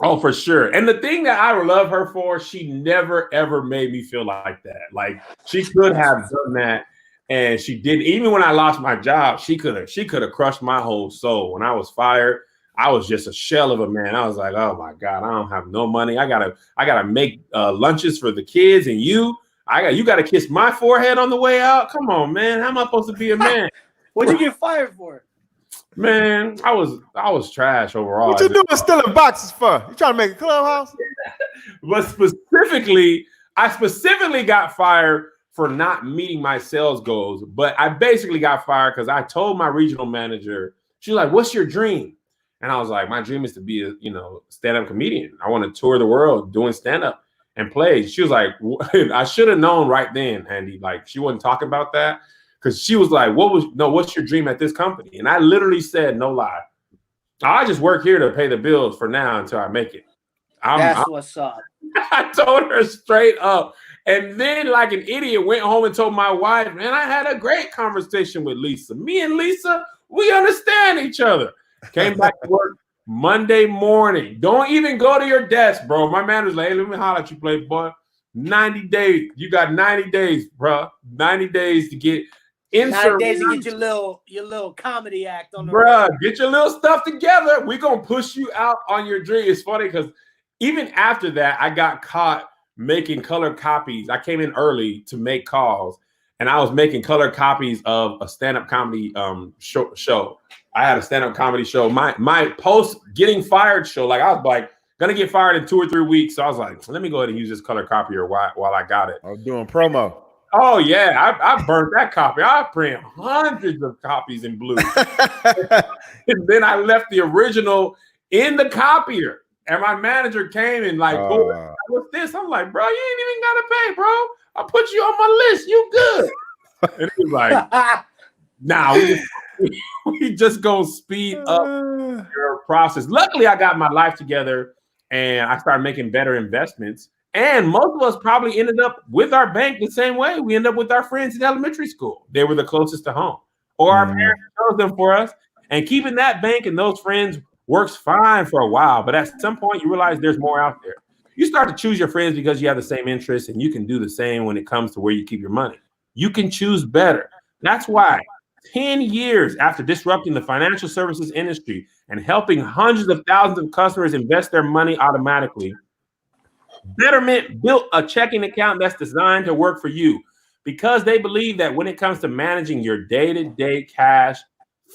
Oh, for sure. And the thing that I love her for, she never ever made me feel like that. Like she could have done that, and she didn't. Even when I lost my job, she could have crushed my whole soul. When I was fired, I was just a shell of a man. I was like, oh my God, I don't have no money. I gotta make lunches for the kids, and you gotta kiss my forehead on the way out. Come on, man. How am I supposed to be a man? What'd you get fired for? Man, I was trash overall. What you doing stealing boxes for? You trying to make a clubhouse? But I specifically got fired for not meeting my sales goals. But I basically got fired because I told my regional manager, she's like, what's your dream? And I was like, my dream is to be a stand-up comedian. I want to tour the world doing stand-up and play. She was like, I should have known right then, Andy. Like she wasn't talking about that. Because she was like, what's your dream at this company? And I literally said, no lie, I just work here to pay the bills for now until I make it. What's up. I told her straight up. And then, like an idiot, went home and told my wife, and I had a great conversation with Lisa. Me and Lisa, we understand each other. Came back to work Monday morning. Don't even go to your desk, bro. My man was like, hey, let me holler at you, playboy. 90 days. You got 90 days, bro. 90 days to get Nowadays, you get your little comedy act on the Bruh, get your little stuff together. We're gonna push you out on your dream. It's funny because even after that, I got caught making color copies. I came in early to make calls, and I was making color copies of a stand-up comedy show. I had a stand-up comedy show. My post getting fired show, like I was like gonna get fired in 2 or 3 weeks. So I was like, let me go ahead and use this color copier while I got it. I was doing promo. Oh yeah, I burnt that copy. I printed hundreds of copies in blue. And then I left the original in the copier. And my manager came and like, what's this? I'm like, bro, you ain't even gotta pay, bro. I put you on my list. You good. And he was like, nah, we just gonna speed up your process. Luckily, I got my life together and I started making better investments. And most of us probably ended up with our bank the same way. We ended up with our friends in elementary school. They were the closest to home. Or our parents chose them for us. And keeping that bank and those friends works fine for a while. But at some point, you realize there's more out there. You start to choose your friends because you have the same interests, and you can do the same when it comes to where you keep your money. You can choose better. That's why 10 years after disrupting the financial services industry and helping hundreds of thousands of customers invest their money automatically, Betterment built a checking account that's designed to work for you because they believe that when it comes to managing your day-to-day cash,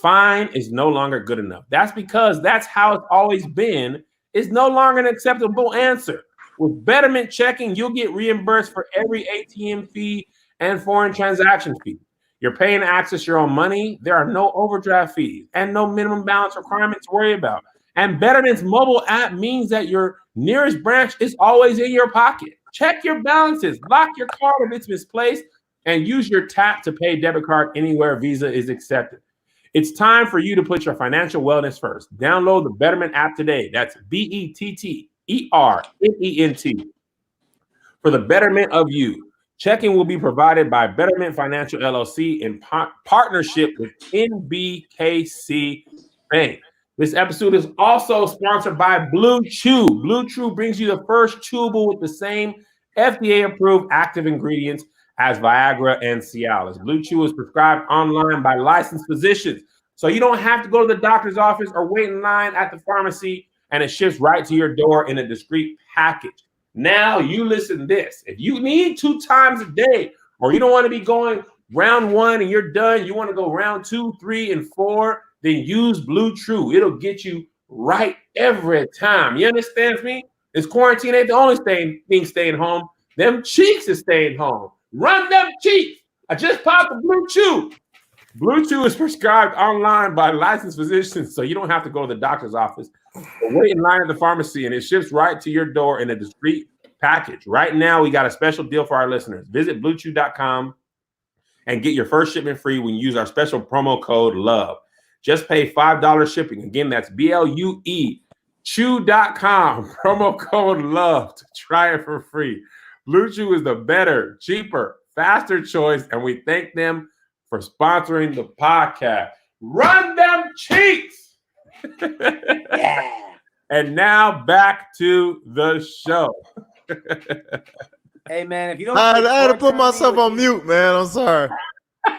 fine is no longer good enough. That's because that's how it's always been. It's no longer an acceptable answer. With Betterment checking, you'll get reimbursed for every ATM fee and foreign transaction fee. You're paying to access your own money. There are no overdraft fees and no minimum balance requirements to worry about. And Betterment's mobile app means that your nearest branch is always in your pocket. Check your balances, lock your card if it's misplaced, and use your tap to pay debit card anywhere Visa is accepted. It's time for you to put your financial wellness first. Download the Betterment app today. That's BETTERMENT for the betterment of you. Checking will be provided by Betterment Financial LLC in partnership with NBKC Bank. This episode is also sponsored by Blue Chew. Blue Chew brings you the first chewable with the same FDA-approved active ingredients as Viagra and Cialis. Blue Chew is prescribed online by licensed physicians, so you don't have to go to the doctor's office or wait in line at the pharmacy, and it ships right to your door in a discreet package. Now you listen to this. If you need 2 times a day, or you don't want to be going round 1 and you're done, you want to go round 2, 3, and 4, then use Blue Chew. It'll get you right every time. You understand me? This quarantine ain't the only thing staying home. Them cheeks is staying home. Run them cheeks. I just popped the Blue Chew. Blue Chew is prescribed online by licensed physicians, so you don't have to go to the doctor's office or wait in line at the pharmacy, and it ships right to your door in a discreet package. Right now, we got a special deal for our listeners. Visit BlueChew.com and get your first shipment free when you use our special promo code LOVE. Just pay $5 shipping. Again, that's BLUE Chew.com, promo code LOVE to try it for free. Blue Chew is the better, cheaper, faster choice, and we thank them for sponsoring the podcast. Run them cheeks! Yeah. And now back to the show. Hey man, if you don't, I had to put myself on mute, man. I'm sorry. You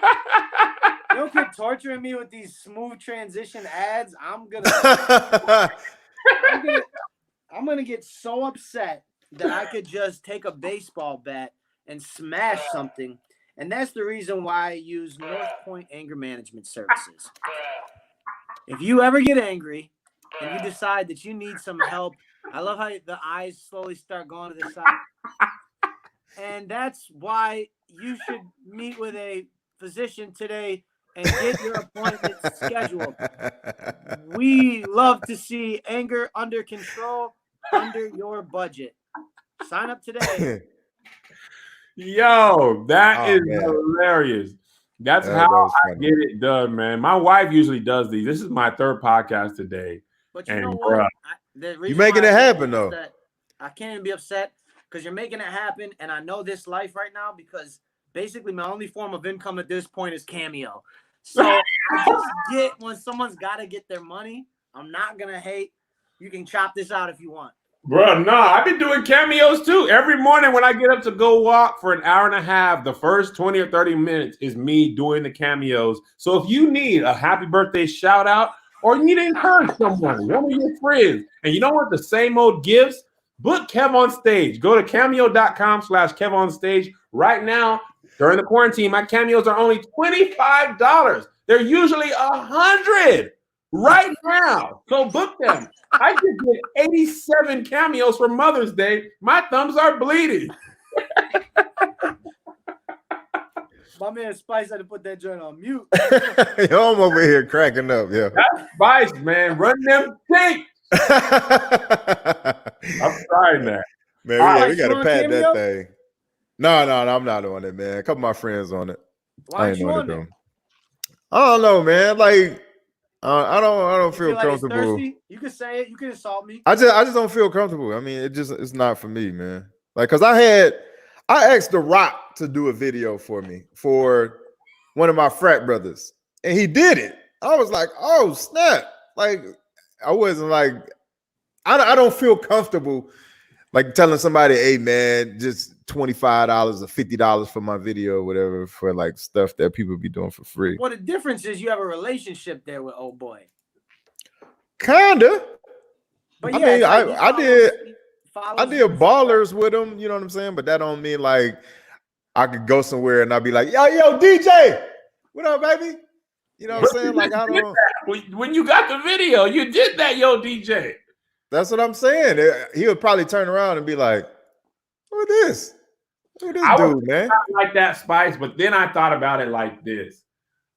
don't keep torturing me with these smooth transition ads. I'm gonna get so upset that I could just take a baseball bat and smash something. And that's the reason why I use North Point Anger Management Services. If you ever get angry and you decide that you need some help, I love how the eyes slowly start going to the side. And that's why you should meet with a physician today and get your appointment scheduled. We love to see anger under control, under your budget. Sign up today. Yo, that is hilarious. That's how I get it done, man. My wife usually does these. This is my 3rd podcast today. But you know what? You're making it happen, though. I can't even be upset because you're making it happen. And I know this life right now because basically my only form of income at this point is Cameo. So I just get when someone's got to get their money. I'm not going to hate. You can chop this out if you want. Bro, no, I've been doing cameos too. Every morning when I get up to go walk for an hour and a half, the first 20 or 30 minutes is me doing the cameos. So if you need a happy birthday shout out or you need to encourage someone, one of your friends, and you don't want the same old gifts, book Kev on Stage. Go to cameo.com/Kev on Stage right now. During the quarantine, my cameos are only $25. They're usually $100 right now. So book them. I just did 87 cameos for Mother's Day. My thumbs are bleeding. My man Spice had to put that joint on mute. Yo, I'm over here cracking up. Yeah. That's Spice, man. Run them things. I'm trying that. Man, Right, we gotta you on pat Cameo? that thing. No, I'm not on it, man. A couple of my friends on it. Why ain't ain't you on on it, there? though. I don't know, man. Like, I don't feel You like it's comfortable. thirsty? You can say it. You can insult me. I just don't feel comfortable. I mean, it's not for me, man. Like, cause I asked The Rock to do a video for me for one of my frat brothers, and he did it. I was like, oh snap! Like, I wasn't like, I don't feel comfortable like telling somebody, hey man, just $25 or $50 for my video, or whatever, for like stuff that people be doing for free. Well, the difference is you have a relationship there with old boy. Kinda. But I yeah, mean, it's like he I did follows you. ballers with them, you know what I'm saying? But that don't mean like I could go somewhere and I'd be like, yo, DJ, what up, baby? You know what I'm saying? Like, I don't. When you got the video, you did that, yo, DJ. That's what I'm saying. He would probably turn around and be like, who this? Who this I was dude, man? not like that, Spice, but then I thought about it like this.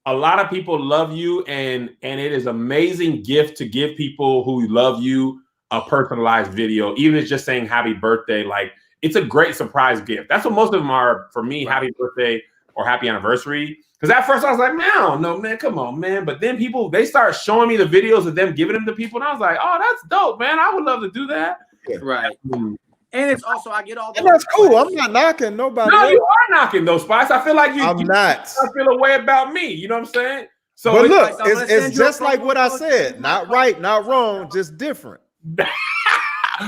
A lot of people love you, and it is an amazing gift to give people who love you a personalized video, even if it's just saying happy birthday. Like, it's a great surprise gift. That's what most of them are for me, happy birthday or happy anniversary. Because at first I was like, man, I don't know, man, come on, man. But then people, they start showing me the videos of them giving them to people, and I was like, oh, that's dope, man. I would love to do that. Right. And it's also, I get all those. And that's cool. I'm not knocking nobody. No, else. you are knocking those, Spice. I feel like I'm not. I feel a way about me. You know what I'm saying? So But it's look, like, I'm gonna send it's you a just like promo what I code. said. Not right, not wrong, just different.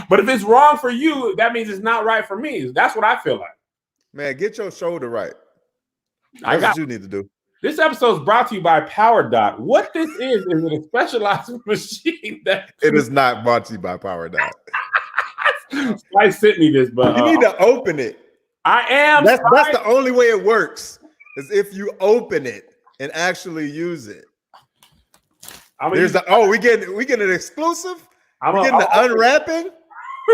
but if it's wrong for you, that means it's not right for me. That's what I feel like. Man, get your shoulder right. I That's got what you need to do. This episode is brought to you by Power Dot. What this is a specialized machine that It is not brought to you by Power Dot. Spice sent me this, but You need to open it. I am. That's Spice. the only way it works. Is if you open it and actually use it. I'm There's we get an exclusive. I'm We're getting the unwrapping.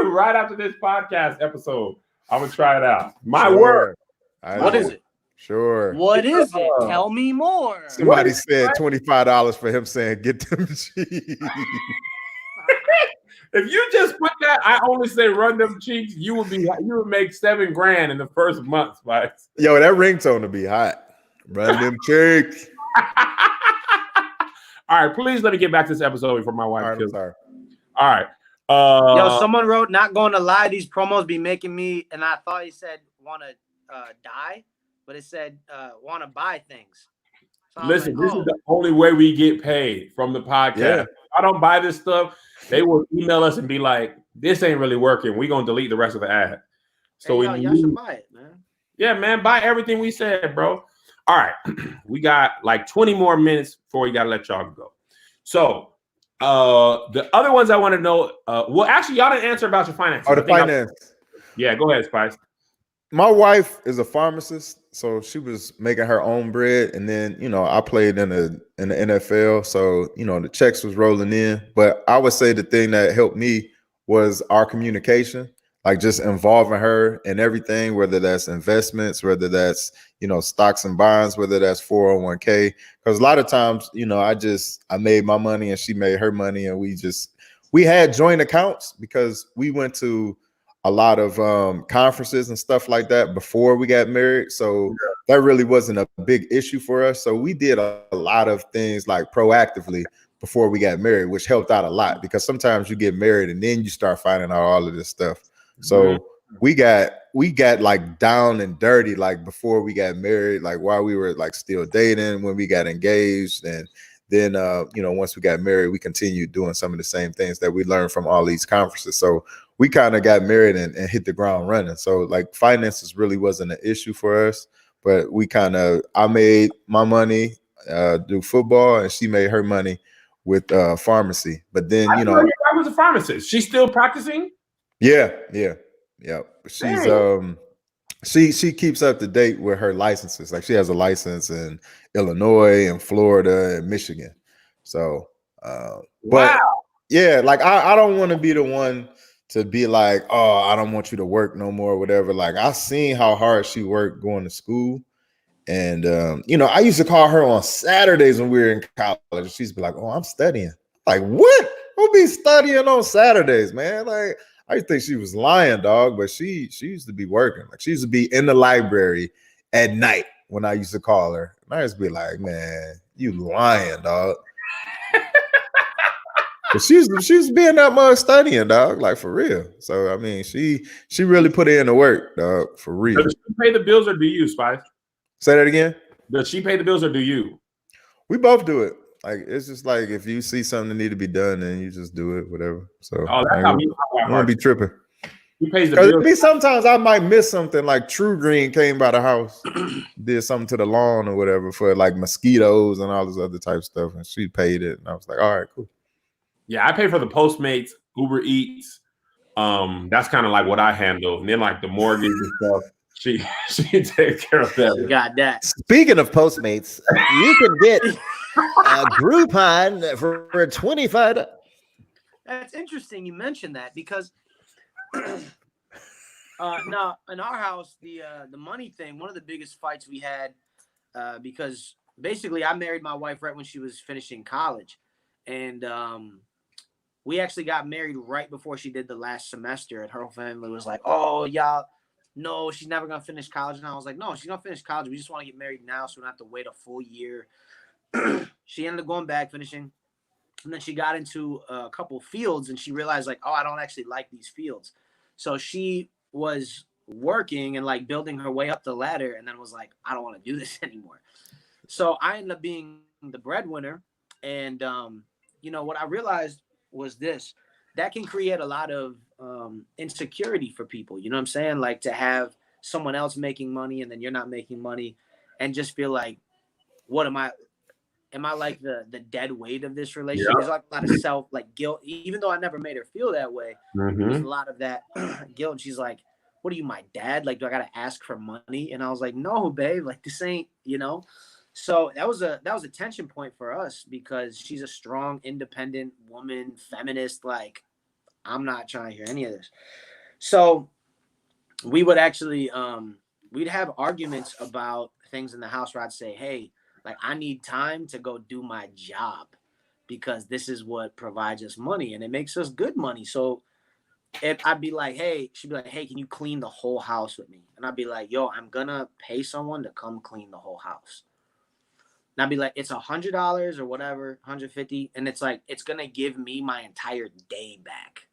right after this podcast episode. I'm gonna try it out. My Sure. word. What is it? Sure. What is it? Tell me more. Somebody said $25 for him saying get them cheese. If you just put that, I only say run them cheeks. You would make $7,000 in the first month, Spice. Yo, that ringtone will be hot. Run them cheeks. All right, please let me get back to this episode before my wife All right, I'm kills. sorry. All right. Yo, someone wrote, not going to lie, these promos be making me, and I thought he said want to die, but it said want to buy things. So I was Listen, like, this is the only way we get paid from the podcast. Yeah. If I don't buy this stuff, they will email us and be like, this ain't really working. We're going to delete the rest of the ad. So hey, y'all should buy it, man. Yeah, man, buy everything we said, bro. All right. We got like 20 more minutes before we got to let y'all go. So the other ones I want to know, well, actually, y'all didn't answer about your finances. Oh, the finance. Yeah, go ahead, Spice. My wife is a pharmacist, so she was making her own bread, and then I played in the NFL, so the checks was rolling in. But I would say the thing that helped me was our communication, like just involving her in everything, whether that's investments, whether that's stocks and bonds, whether that's 401k. Because a lot of times, I made my money and she made her money, and we had joint accounts because we went to a lot of conferences and stuff like that before we got married. So that really wasn't a big issue for us. So we did a lot of things like proactively before we got married, which helped out a lot, because sometimes you get married and then you start finding out all of this stuff. So we got like down and dirty, like before we got married, like while we were like still dating, when we got engaged. And then, once we got married, we continued doing some of the same things that we learned from all these conferences. So we kind of got married and hit the ground running. So like finances really wasn't an issue for us, but I made my money do football, and she made her money with pharmacy. But then I was a pharmacist. She's still practicing. Yeah. She's she keeps up to date with her licenses. Like she has a license in Illinois and Florida and Michigan. So, but yeah, like I don't want to be the one to be like, oh, I don't want you to work no more, or whatever. Like I seen how hard she worked going to school. And I used to call her on Saturdays when we were in college. She'd be like, "Oh, I'm studying." Like, what? Who'll be studying on Saturdays, man? Like, I used to think she was lying, dog. But she used to be working. Like, she used to be in the library at night when I used to call her. And I used to be like, "Man, you lying, dog." But she was being that much studying, dog. Like for real. So I mean, she really put in the work, dog. For real. Does she pay the bills or do you, Spice? Say that again. Does she pay the bills or do you? We both do it. Like it's just like if you see something that need to be done, then you just do it, whatever. So that's how me. I'm gonna be tripping. He pays the bills. Sometimes I might miss something. Like True Green came by the house, did something to the lawn or whatever for like mosquitoes and all this other type of stuff, and she paid it. And I was like, all right, cool. Yeah, I pay for the Postmates, Uber Eats. That's kind of like what I handle, and then like the mortgage and stuff. She takes care of that. You got that. Speaking of Postmates, you can get a Groupon for $25. That's interesting you mentioned that because now in our house, the money thing, one of the biggest fights we had, because basically I married my wife right when she was finishing college. And we actually got married right before she did the last semester, and her whole family was like, "Oh, y'all, no, she's never gonna finish college." And I was like, "No, she's gonna finish college. We just want to get married now, so we don't have to wait a full year." She ended up going back, finishing, and then she got into a couple fields, and she realized like, "Oh, I don't actually like these fields." So she was working and like building her way up the ladder, and then was like, "I don't want to do this anymore." So I ended up being the breadwinner, and what I realized was this: that can create a lot of insecurity for people. You know what I'm saying? Like to have someone else making money and then you're not making money, and just feel like, what am I like the dead weight of this relationship? Yeah. There's like a lot of self like guilt, even though I never made her feel that way. Mm-hmm. There's a lot of that guilt. And she's like, "What are you, my dad? Like, do I gotta ask for money?" And I was like, "No, babe, like this ain't, So that was a tension point for us because she's a strong, independent woman, feminist. Like, I'm not trying to hear any of this. So we would actually we'd have arguments about things in the house where I'd say, "Hey, like I need time to go do my job because this is what provides us money and it makes us good money." So I'd be like, "Hey," she'd be like, "Hey, can you clean the whole house with me?" And I'd be like, "Yo, I'm gonna pay someone to come clean the whole house." And I'd be like, "It's $100 or whatever, $150. And it's like, it's going to give me my entire day back.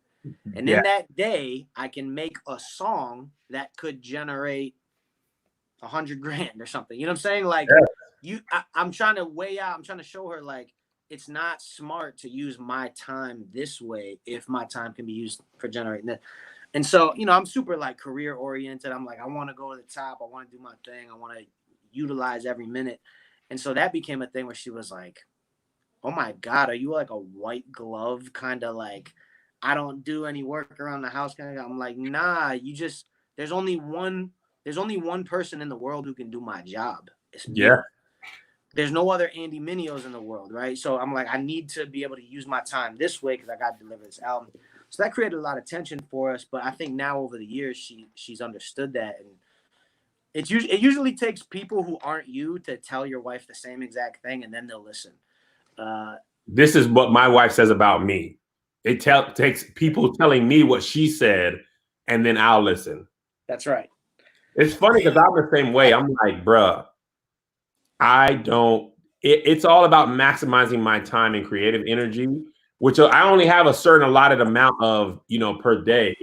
And in that day, I can make a song that could generate $100,000 or something." You know what I'm saying? Like I'm trying to weigh out, I'm trying to show her like, it's not smart to use my time this way if my time can be used for generating that. And so, I'm super like career oriented. I'm like, I want to go to the top. I want to do my thing. I want to utilize every minute. And so that became a thing where she was like, "Oh my God, are you like a white glove kind of like, I don't do any work around the house kind of?" I'm like, "Nah, there's only one person in the world who can do my job. It's me. Yeah. There's no other Andy Minios in the world, right?" So I'm like, I need to be able to use my time this way because I got to deliver this album. So that created a lot of tension for us. But I think now over the years, she's understood that. And it usually takes people who aren't you to tell your wife the same exact thing, and then they'll listen. This is what my wife says about me. It takes people telling me what she said, and then I'll listen. That's right. It's funny because I'm the same way. I'm like, bruh, it's all about maximizing my time and creative energy, which I only have a certain allotted amount of, per day.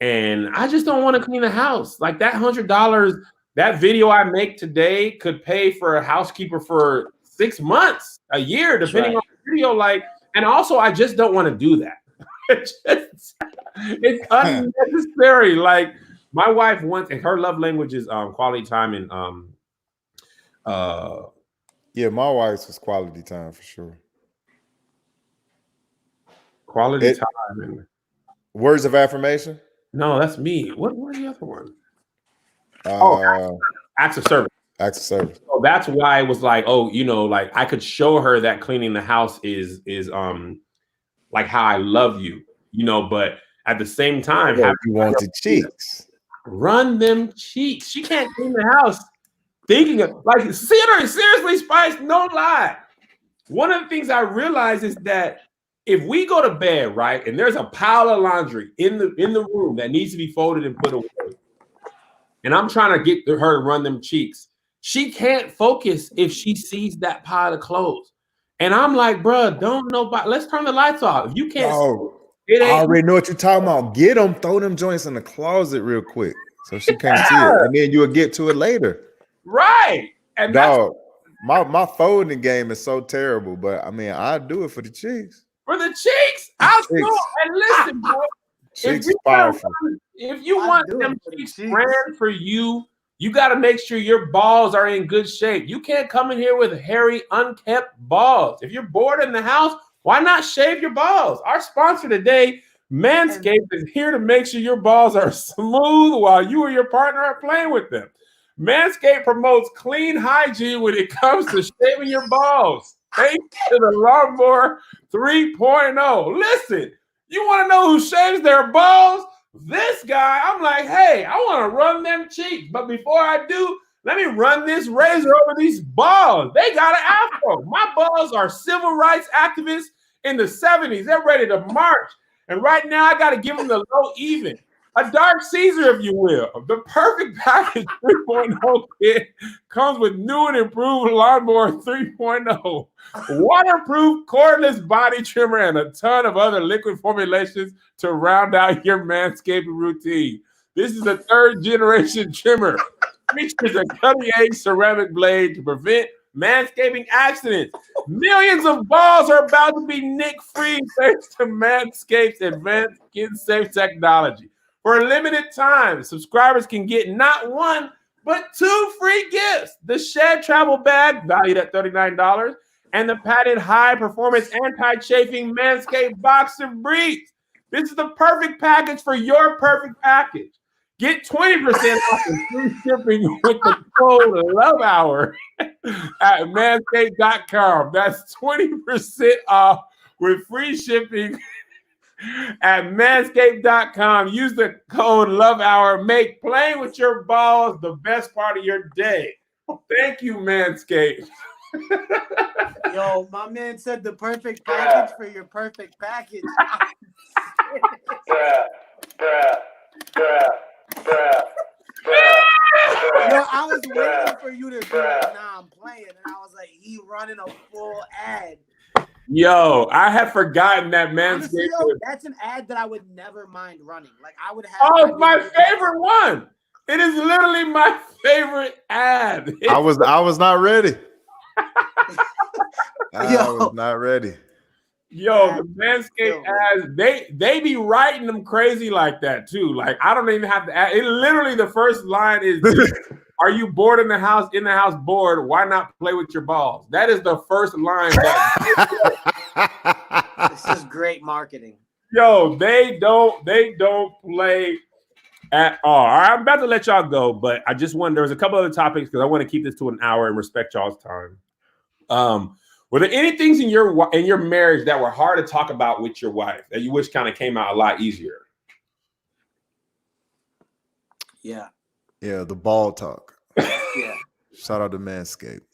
And I just don't want to clean the house. Like that $100, that video I make today could pay for a housekeeper for 6 months, a year, depending on the video. Like, and also I just don't want to do that. It's unnecessary. Like my wife wants, and her love language is quality time and Yeah, my wife's was quality time for sure. quality time and Words of affirmation. no, that's me. What's the other one? Oh, Acts of service. acts of service. So that's why it was like, oh, like I could show her that cleaning the house is like how I love you, but at the same time, You want the cheeks. run them cheeks. She can't clean the house thinking of like seriously, Spice, no lie. One of the things I realize is that if we go to bed, right, and there's a pile of laundry in the room that needs to be folded and put away, and I'm trying to get her to run them cheeks, she can't focus if she sees that pile of clothes. And I'm like, bruh, don't nobody. Let's turn the lights off. If you can't, I already know what you're talking about. Get them, throw them joints in the closet real quick so she can't see it, and then you'll get to it later. Right. And dog, my folding game is so terrible, but I mean, I do it for the cheeks. For the cheeks, I'll do it. And listen, bro. Cheeks is powerful. If you want them cheeks ran for you, you got to make sure your balls are in good shape. You can't come in here with hairy, unkept balls. If you're bored in the house, why not shave your balls? Our sponsor today, Manscaped, is here to make sure your balls are smooth while you or your partner are playing with them. Manscaped promotes clean hygiene when it comes to shaving your balls. Thanks to the Lawnmower 3.0. Listen, you want to know who shaves their balls? This guy. I'm like, hey, I want to run them cheeks. But before I do, let me run this razor over these balls. They got an afro. My balls are civil rights activists in the 70s. They're ready to march. And right now, I got to give them the low even. A dark Caesar, if you will. The perfect package 3.0 kit comes with new and improved Lawnmower 3.0, waterproof cordless body trimmer, and a ton of other liquid formulations to round out your manscaping routine. This is a third generation trimmer. Features a cutting-edge ceramic blade to prevent manscaping accidents. Millions of balls are about to be nick-free thanks to Manscaped's advanced skin-safe technology. For a limited time, subscribers can get not one, but 2 free gifts. The Shed Travel Bag, valued at $39, and the patented high-performance anti-chafing Manscaped Boxer Briefs. This is the perfect package for your perfect package. Get 20% off and free shipping with the code LOVEHOUR at manscaped.com. That's 20% off with free shipping at manscaped.com. Use the code LOVEHOUR. Make playing with your balls the best part of your day. Thank you, Manscaped. Yo, my man said the perfect package for your perfect package. Yo, I was waiting for you to be like, nah, I'm playing. And I was like, he running a full ad. Yo, I had forgotten that Manscaped. Honestly, yo, that's an ad that I would never mind running. Like I would have. Oh, it's my favorite one. It is literally my favorite ad. I was not ready. I was not ready. Yo, the Manscaped ads, they be writing them crazy like that too. Like I don't even have to add. It literally the first line is, "Are you bored in the house? Bored? Why not play with your balls?" That is the first line. This is great marketing. Yo, they don't play at all. All right, I'm about to let y'all go, but I just wanted, there was a couple other topics because I want to keep this to an hour and respect y'all's time. Were there any things in your marriage that were hard to talk about with your wife that you wish kind of came out a lot easier? Yeah. Yeah, the ball talk. Yeah. Shout out to Manscaped.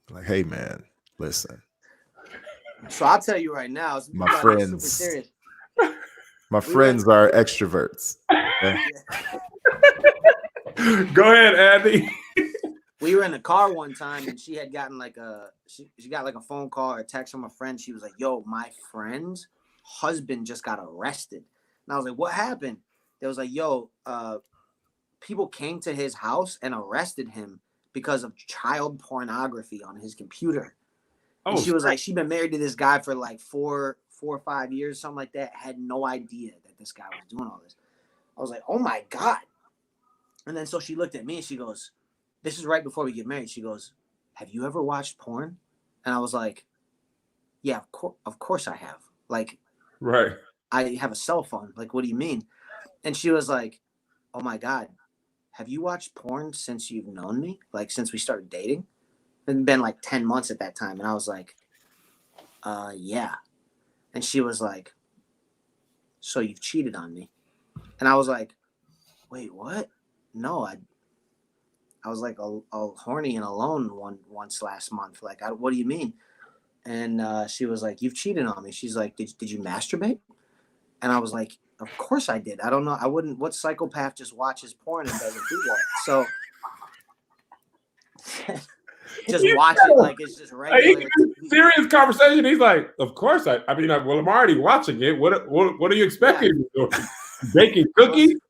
Like, hey man, listen. So I'll tell you right now, my friends are extroverts. Okay? Go ahead, Andy. We were in the car one time and she had gotten like she got like a phone call or a text from a friend. She was like, yo, my friend's husband just got arrested. And I was like, what happened? They was like, yo, people came to his house and arrested him because of child pornography on his computer. And she was like, she'd been married to this guy for like four 4 or 5 years, something like that. Had no idea that this guy was doing all this. I was like, oh my God. And then so she looked at me and she goes, this is right before we get married. She goes, have you ever watched porn? And I was like, yeah, of course I have. Like, Right. I have a cell phone. Like, what do you mean? And she was like, oh my God, have you watched porn since you've known me? Like, since we started dating? It'd been like 10 months at that time. And I was like, yeah. And she was like, so you've cheated on me? And I was like, wait, what? No, I was like all horny and alone once last month. Like, what do you mean? And she was like, you've cheated on me. She's like, did you masturbate? And I was like, of course I did. I don't know. I wouldn't. What psychopath just watches porn and doesn't do that? So just watch it like it's just regular. Serious conversation. He's like, of course I mean, well, I'm already watching it. What are you expecting? Yeah. Baking cookies?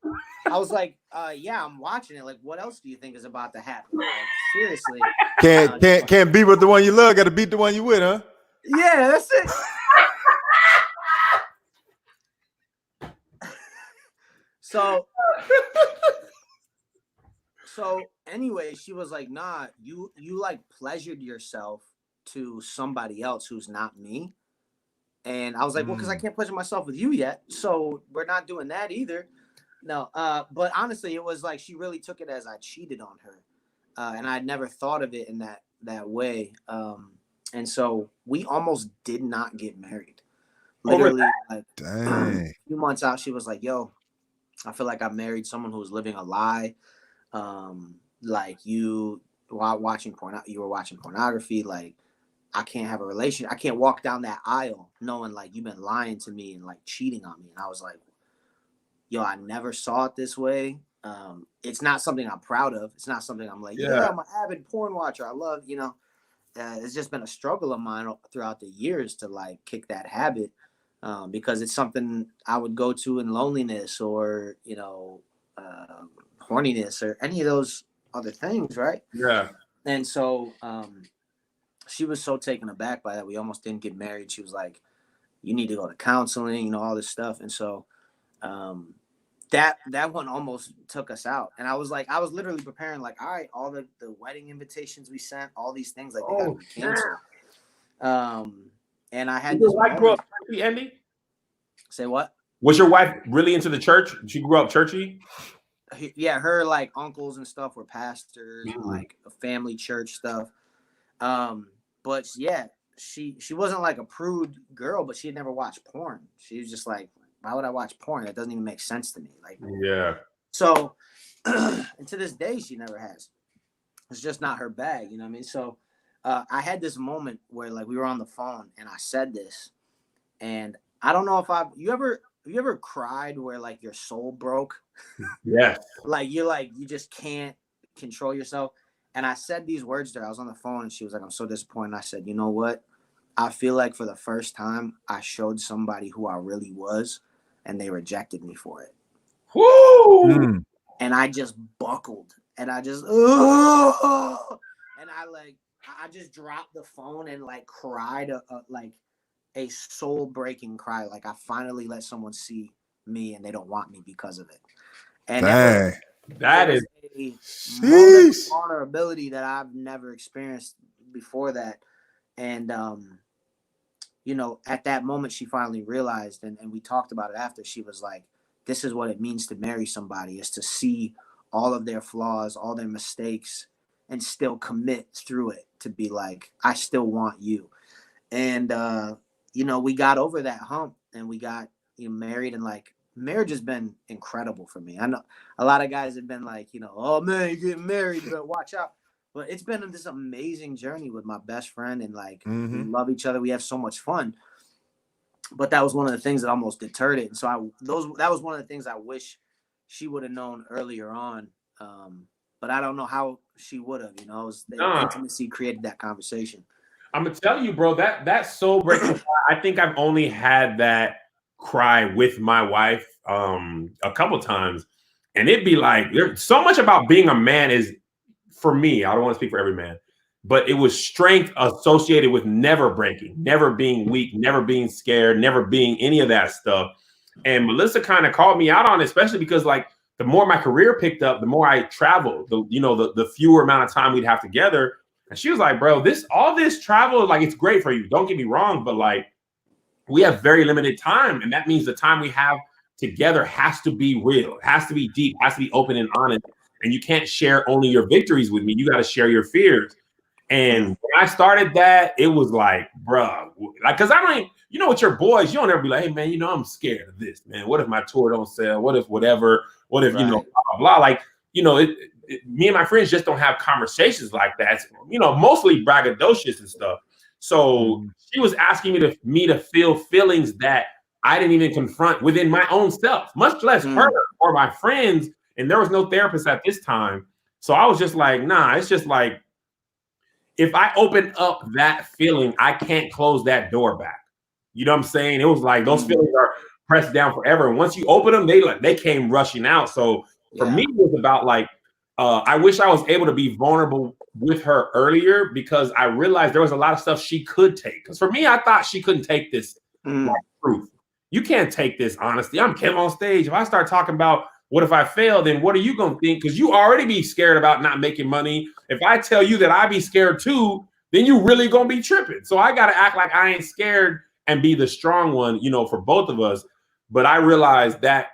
I was like, yeah, I'm watching it. Like, what else do you think is about to happen? Like, seriously. Can't beat with the one you love. Got to beat the one you with, huh? Yeah, that's it. So anyway, she was like, nah, you like pleasured yourself to somebody else who's not me. And I was like, well, because I can't pleasure myself with you yet. So we're not doing that either. No, but honestly, it was like she really took it as I cheated on her. And I'd never thought of it in that way. And so we almost did not get married. Literally, like a few months out, she was like, yo, I feel like I married someone who was living a lie. Like you were watching pornography. Like, I can't have a relationship. I can't walk down that aisle knowing like you've been lying to me and like cheating on me. And I was like, yo, I never saw it this way. It's not something I'm proud of. It's not something I'm like, yeah, I'm an avid porn watcher. I love, it's just been a struggle of mine throughout the years to like kick that habit. Because it's something I would go to in loneliness or, horniness or any of those other things, right? Yeah. And so she was so taken aback by that. We almost didn't get married. She was like, you need to go to counseling, all this stuff. And so that one almost took us out. And I was literally preparing like, all right, all the wedding invitations we sent, all these things, like they got to be canceled. And I had Did your wife grow up churchy, Andy? Say what? Was your wife really into the church? She grew up churchy? Yeah, her like uncles and stuff were pastors, and, like a family church stuff. But yeah, she wasn't like a prude girl, but she had never watched porn. She was just like, why would I watch porn? That doesn't even make sense to me. Like, yeah. So, and to this day, she never has. It's just not her bag, you know what I mean? So, I had this moment where like we were on the phone and I said this, and I don't know if have you ever cried where like your soul broke? Yeah. Like you just can't control yourself. And I said these words to her. I was on the phone and she was like, I'm so disappointed. I said, you know what? I feel like for the first time I showed somebody who I really was and they rejected me for it. Woo! And I just buckled and I just, and I just dropped the phone and like cried like a soul-breaking cry. Like I finally let someone see me and they don't want me because of it. And that is a moment of vulnerability that I've never experienced before that. And at that moment she finally realized, and we talked about it after. She was like, this is what it means to marry somebody, is to see all of their flaws, all their mistakes, and still commit through it to be like, I still want you. And we got over that hump and we got married, and like marriage has been incredible for me. I know a lot of guys have been like, oh man, you're getting married, you better watch out. But it's been this amazing journey with my best friend, and like we love each other. We have so much fun. But that was one of the things that almost deterred it. And so that was one of the things I wish she would have known earlier on. But I don't know how she would have, the intimacy created that conversation. I'm gonna tell you, bro, that soul breaking. I think I've only had that cry with my wife a couple times, and it'd be like, there's so much about being a man is, for me, I don't want to speak for every man, but it was strength associated with never breaking, never being weak, never being scared, never being any of that stuff. And Melissa kind of called me out on it, especially because like the more my career picked up, the more I traveled, the fewer amount of time we'd have together. And she was like, bro, all this travel, like, it's great for you. Don't get me wrong, but like, we have very limited time. And that means the time we have together has to be real, has to be deep, has to be open and honest. And you can't share only your victories with me. You got to share your fears. And when I started that, it was like, bro, like, cause I don't, with your boys, you don't ever be like, hey man, I'm scared of this, man. What if my tour don't sell? What if whatever? What if, blah, blah, blah. Like, me and my friends just don't have conversations like that. Mostly braggadocious and stuff. So she was asking me to feel feelings that I didn't even confront within my own self, much less her or my friends. And there was no therapist at this time. So I was just like, nah, it's just like, if I open up that feeling, I can't close that door back. You know what I'm saying? It was like those feelings are pressed down forever. And once you open them, they came rushing out. So for me, it was about like, I wish I was able to be vulnerable with her earlier, because I realized there was a lot of stuff she could take. Because for me, I thought she couldn't take this truth. You can't take this honesty. I'm Kev on stage. If I start talking about what if I fail, then what are you going to think? Because you already be scared about not making money. If I tell you that I be scared too, then you really going to be tripping. So I got to act like I ain't scared and be the strong one, for both of us. But I realized that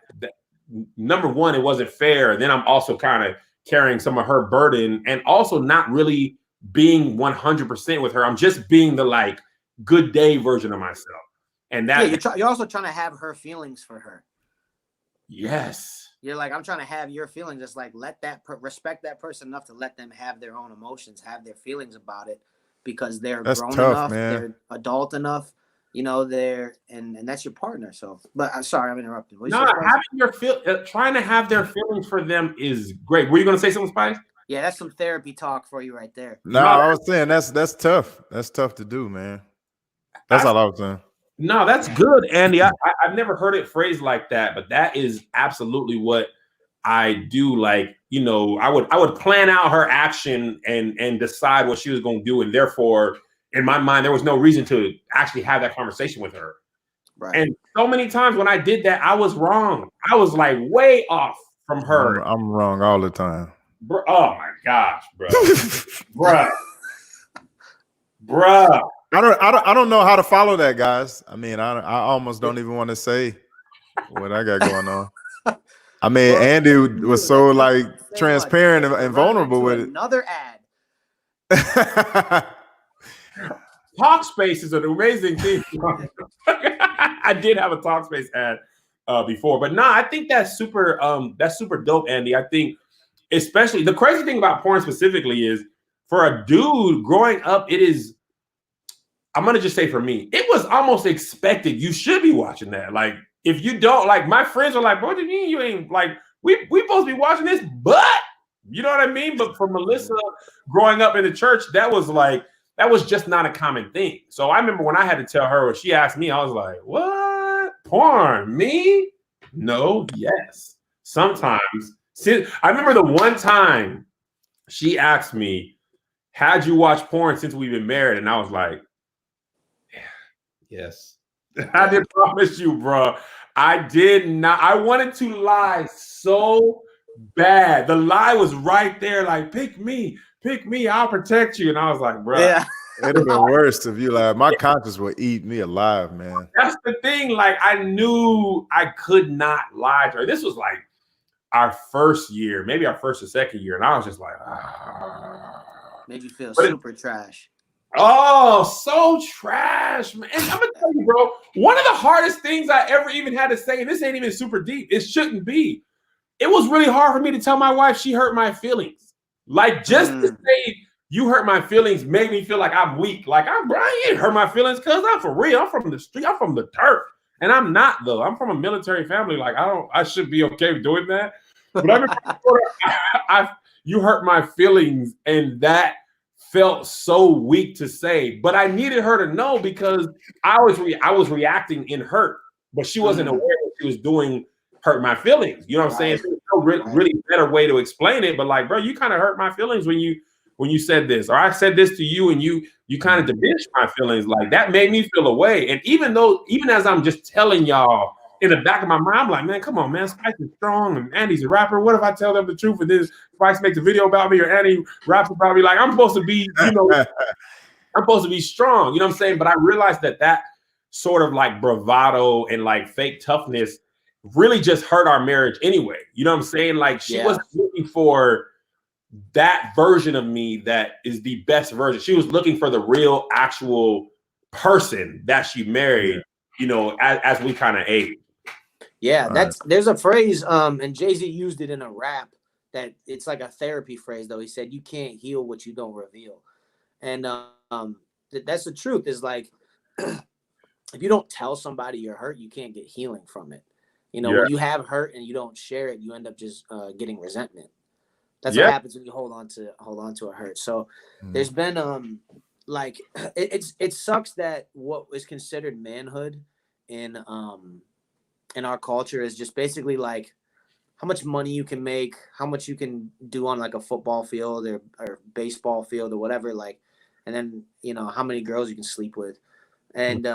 number one, it wasn't fair. And then I'm also kind of carrying some of her burden and also not really being 100% with her. I'm just being the like good day version of myself. And that you're also trying to have her feelings for her. Yes. You're like, I'm trying to have your feelings. Just like, respect that person enough to let them have their own emotions, have their feelings about it, because they're grown enough, man. They're adult enough, and that's your partner. So, but I'm sorry, I'm interrupting. No, trying to have their feelings for them is great. Were you going to say something, Spice? Yeah, that's some therapy talk for you right there. No, I was saying that's tough. That's tough to do, man. That's all I was saying. No, that's good, Andy. I've never heard it phrased like that, but that is absolutely what I do. Like, I would plan out her action and decide what she was going to do, and therefore, in my mind, there was no reason to actually have that conversation with her. Right. And so many times when I did that, I was wrong. I was like way off from her. I'm wrong all the time. Bro, oh my gosh, bro, bruh. I don't know how to follow that, guys. I mean, I almost don't even want to say what I got going on. I mean, Andy was so like transparent and vulnerable with it. Another ad. Talkspace is an amazing thing. I did have a Talkspace ad before, but I think that's super dope, Andy. I think especially the crazy thing about porn specifically is for a dude growing up, I'm going to just say for me, it was almost expected. You should be watching that. Like, if you don't, like, my friends are like, bro, what do you mean you ain't, like, we supposed to be watching this, but, you know what I mean? But for Melissa growing up in the church, that was just not a common thing. So I remember when I had to tell her, when she asked me, I was like, what? Porn? Me? No, yes. Sometimes. I remember the one time she asked me, how'd you watch porn since we've been married? And I was like, yes. I did promise you, bro. I did not. I wanted to lie so bad. The lie was right there, like, pick me, I'll protect you. And I was like, bro. Yeah. It'd have been worse if you lied. My conscience would eat me alive, man. That's the thing. Like, I knew I could not lie to her. This was like our first year, maybe our first or second year. And I was just like, made you feel super trash. Oh, so trash, man. And I'm gonna tell you, bro, one of the hardest things I ever even had to say, and this ain't even super deep, it shouldn't be. It was really hard for me to tell my wife she hurt my feelings. Like, just to say you hurt my feelings made me feel like I'm weak. Like, I ain't hurt my feelings because I'm for real. I'm from the street. I'm from the turf. And I'm not, though. I'm from a military family. Like, I should be okay with doing that. But I remember you hurt my feelings, and that felt so weak to say, but I needed her to know because I was reacting in hurt, but she wasn't aware that she was doing hurt my feelings. You know what I'm saying? There's no really better way to explain it, but like, bro, you kind of hurt my feelings when you when you said this, or I said this to you and you kind of diminished my feelings. Like that made me feel away. And even as I'm just telling y'all in the back of my mind, I'm like, man, come on, man, Spice is strong and Andy's a rapper. What if I tell them the truth and then Spice makes a video about me or Andy raps about me? Like I'm supposed to be, I'm supposed to be strong. You know what I'm saying? But I realized that sort of like bravado and like fake toughness really just hurt our marriage anyway. You know what I'm saying? Like she wasn't looking for that version of me that is the best version. She was looking for the real actual person that she married, you know, as we kind of age. Yeah, there's a phrase, and Jay-Z used it in a rap that it's like a therapy phrase though. He said, you can't heal what you don't reveal. And that's the truth, is like if you don't tell somebody you're hurt, you can't get healing from it. You know, when you have hurt and you don't share it, you end up just getting resentment. That's what happens when you hold on to a hurt. So there's been like it sucks that what is considered manhood in our culture is just basically like how much money you can make, how much you can do on like a football field or baseball field or whatever, like, and then, you know, how many girls you can sleep with. And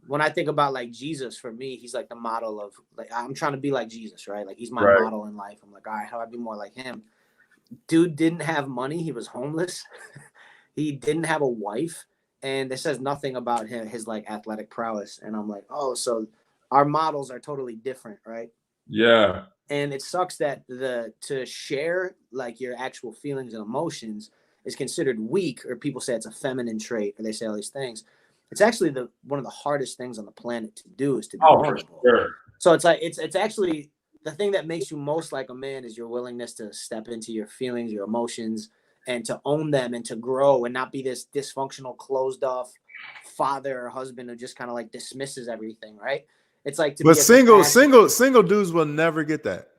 when I think about like Jesus, for me, he's like the model of like, I'm trying to be like Jesus, right? Like he's my model in life. I'm like, all right, how do I be more like him? Dude didn't have money. He was homeless. He didn't have a wife. And it says nothing about him, his like athletic prowess. And I'm like, oh, so our models are totally different, right? Yeah. And it sucks that to share like your actual feelings and emotions is considered weak, or people say it's a feminine trait, or they say all these things. It's actually one of the hardest things on the planet to do, is to be vulnerable. Sure. So it's like it's actually the thing that makes you most like a man is your willingness to step into your feelings, your emotions, and to own them and to grow and not be this dysfunctional, closed off father or husband who just kind of like dismisses everything, right? It's like but single dudes will never get that.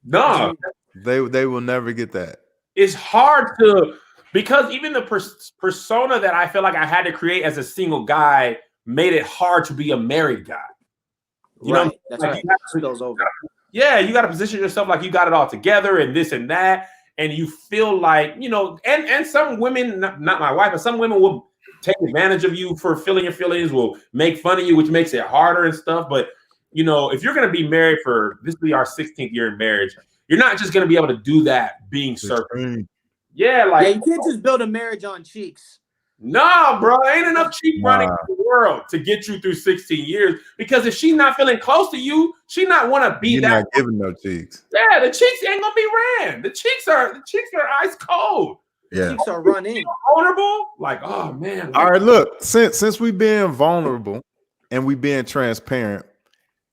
No, they will never get that. It's hard to, because even the persona that I feel like I had to create as a single guy made it hard to be a married guy. You know, that's like, right. Yeah, you got to position yourself like you got it all together and this and that, and you feel like, you know, and some women, not my wife, but some women will take advantage of you for feeling your feelings, will make fun of you, which makes it harder and stuff. But you know, if you're going to be married this will be our 16th year in marriage, you're not just going to be able to do that being surface. Yeah, like you can't just build a marriage on cheeks. No, bro, ain't enough cheek running in the world to get you through 16 years. Because if she's not feeling close to you, she not want to be You're that. Not giving no cheeks. Yeah, the cheeks ain't gonna be ran. The cheeks are ice cold. Yeah, the cheeks are running. Vulnerable, like, oh man. All right, look, since we being vulnerable and we being transparent,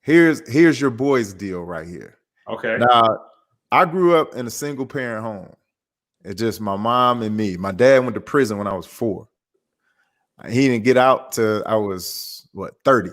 here's your boy's deal right here. Okay. Now, I grew up in a single parent home. It's just my mom and me. My dad went to prison when I was 4. He didn't get out till I was 30,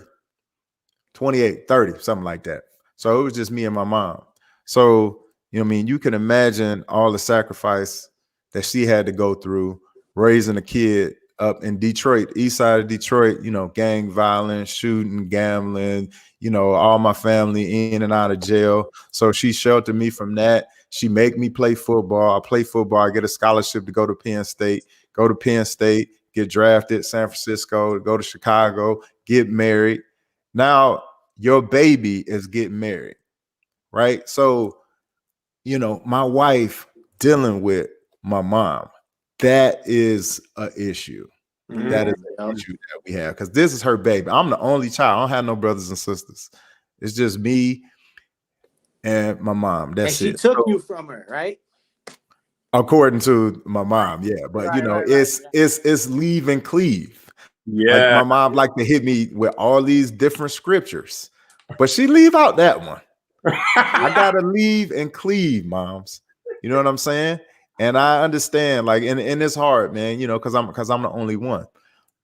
28, 30, something like that. So it was just me and my mom. So, you know what I mean? You can imagine all the sacrifice that she had to go through raising a kid up in Detroit, east side of Detroit, you know, gang violence, shooting, gambling, you know, all my family in and out of jail. So she sheltered me from that. She make me play football. I play football. I get a scholarship to go to Penn State, get drafted, San Francisco, go to Chicago, get married. Now your baby is getting married, right? So, you know, my wife dealing with my mom, that is an issue. Mm-hmm. That is an issue that we have, because this is her baby. I'm the only child. I don't have no brothers and sisters. It's just me and my mom. That's it. And she took you from her, right? According to my mom, yeah. But you know, it's leave and cleave. Yeah. Like my mom like to hit me with all these different scriptures, but she leave out that one. I gotta leave and cleave, moms. You know what I'm saying? And I understand, like, and it's hard, man, you know, because I'm the only one.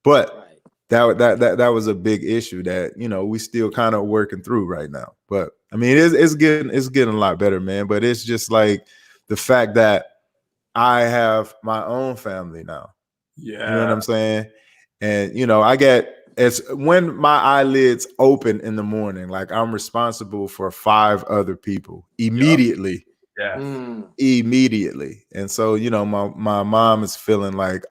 But that was a big issue that, you know, we still kind of working through right now. But I mean, it's getting a lot better, man. But it's just like the fact that I have my own family now. Yeah. You know what I'm saying? And, you know, it's when my eyelids open in the morning, like I'm responsible for 5 other people immediately. Yeah. Immediately. And so, you know, my mom is feeling like,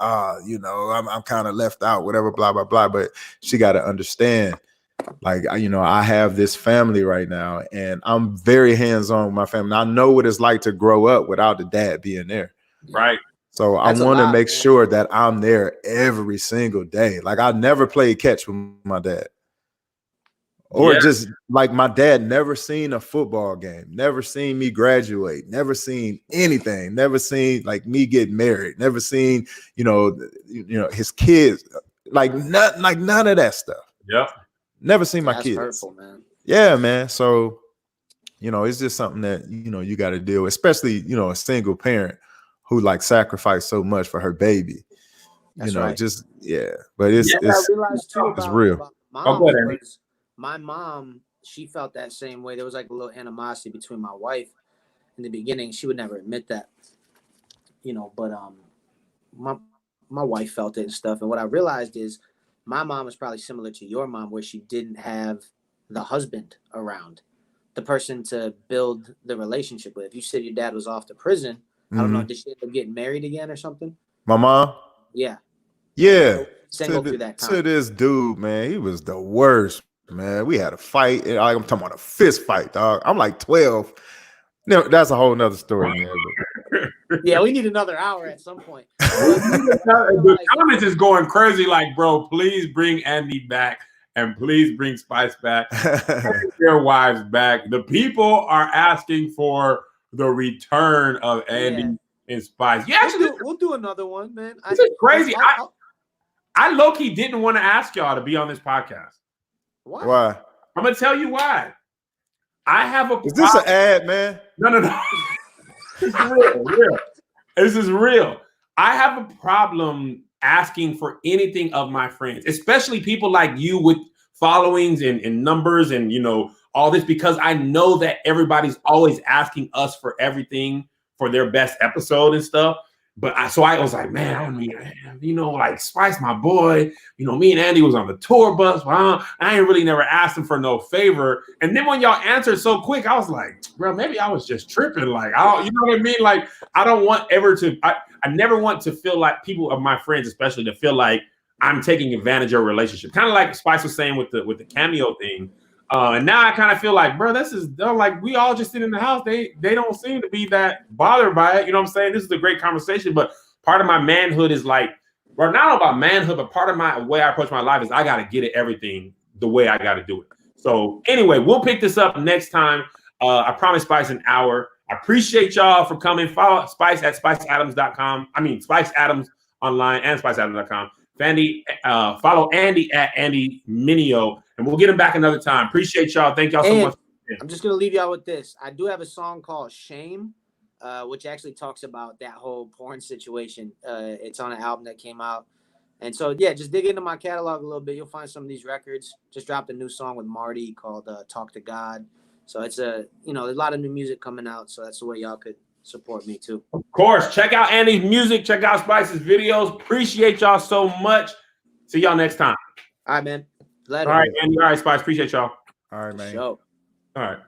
you know, I'm kind of left out, whatever, blah, blah, blah. But she got to understand, like, you know, I have this family right now, and I'm very hands-on with my family. I know what it's like to grow up without the dad being there. Right. So That's I want to lot, make man. sure that I'm there every single day. Like, I never played catch with my dad. Or just like my dad never seen a football game, never seen me graduate, never seen anything, never seen like me get married, never seen, you know, his kids, like none of that stuff. Yep. Never seen my That's kids. hurtful, man. Yeah, man. So, you know, it's just something that, you know, you got to deal with, especially, you know, a single parent who like sacrificed so much for her baby. That's you know, right. just but it's I realized too it's about real. mom go ahead, Andy. was my mom. She felt that same way. There was like a little animosity between my wife in the beginning. She would never admit that, you know. But my wife felt it and stuff. And what I realized is my mom was probably similar to your mom, where she didn't have the husband around, the person to build the relationship with. If you said your dad was off to prison, I don't know, did she end up getting married again or something? My mom? Yeah. Yeah. Single through that time. To this dude, man, he was the worst, man. We had a fight. And I'm talking about a fist fight, dog. I'm like 12. No, that's a whole nother story, man. Yeah, we need another hour at some point. The comments is going crazy. Like, bro, please bring Andy back, and please bring Spice back, bring their wives back. The people are asking for the return of Andy and Spice. Yeah, actually, we'll do another one, man. This is crazy. I low-key didn't want to ask y'all to be on this podcast. Why? I'm gonna tell you why. I have a. Is this an ad, man? No. This is real. This is real. I have a problem asking for anything of my friends, especially people like you with followings and numbers and, you know, all this, because I know that everybody's always asking us for everything for their best episode and stuff. But I was like, man, I mean, you know, like Spice, my boy, you know, me and Andy was on the tour bus. Well, I ain't really never asked him for no favor. And then when y'all answered so quick, I was like, bro, maybe I was just tripping. Like, you know what I mean? Like, I don't want I never want to feel like people of my friends, especially, to feel like I'm taking advantage of a relationship. Kind of like Spice was saying with the cameo thing. And now I kind of feel like, bro, they're like, we all just sit in the house. They don't seem to be that bothered by it. You know what I'm saying? This is a great conversation, but part of my manhood is like, well, not about manhood, but part of my way I approach my life is I got to get it everything the way I got to do it. So anyway, we'll pick this up next time. I promise Spice an hour. I appreciate y'all for coming. Follow Spice at spiceadams.com. I mean, Spice Adams online and spiceadams.com. Andy, follow Andy at Andy Mineo, and we'll get him back another time. Appreciate y'all. Thank y'all so much. I'm just gonna leave y'all with this. I do have a song called "Shame," which actually talks about that whole porn situation. It's on an album that came out, and so yeah, just dig into my catalog a little bit. You'll find some of these records. Just dropped a new song with Marty called "Talk to God." So it's there's a lot of new music coming out. So that's the way y'all could support me too. Of course, check out Andy's music, check out Spice's videos. Appreciate y'all so much. See y'all next time. All right, man. Later. All right, Andy. All right, Spice. Appreciate y'all. All right, man. Show. All right.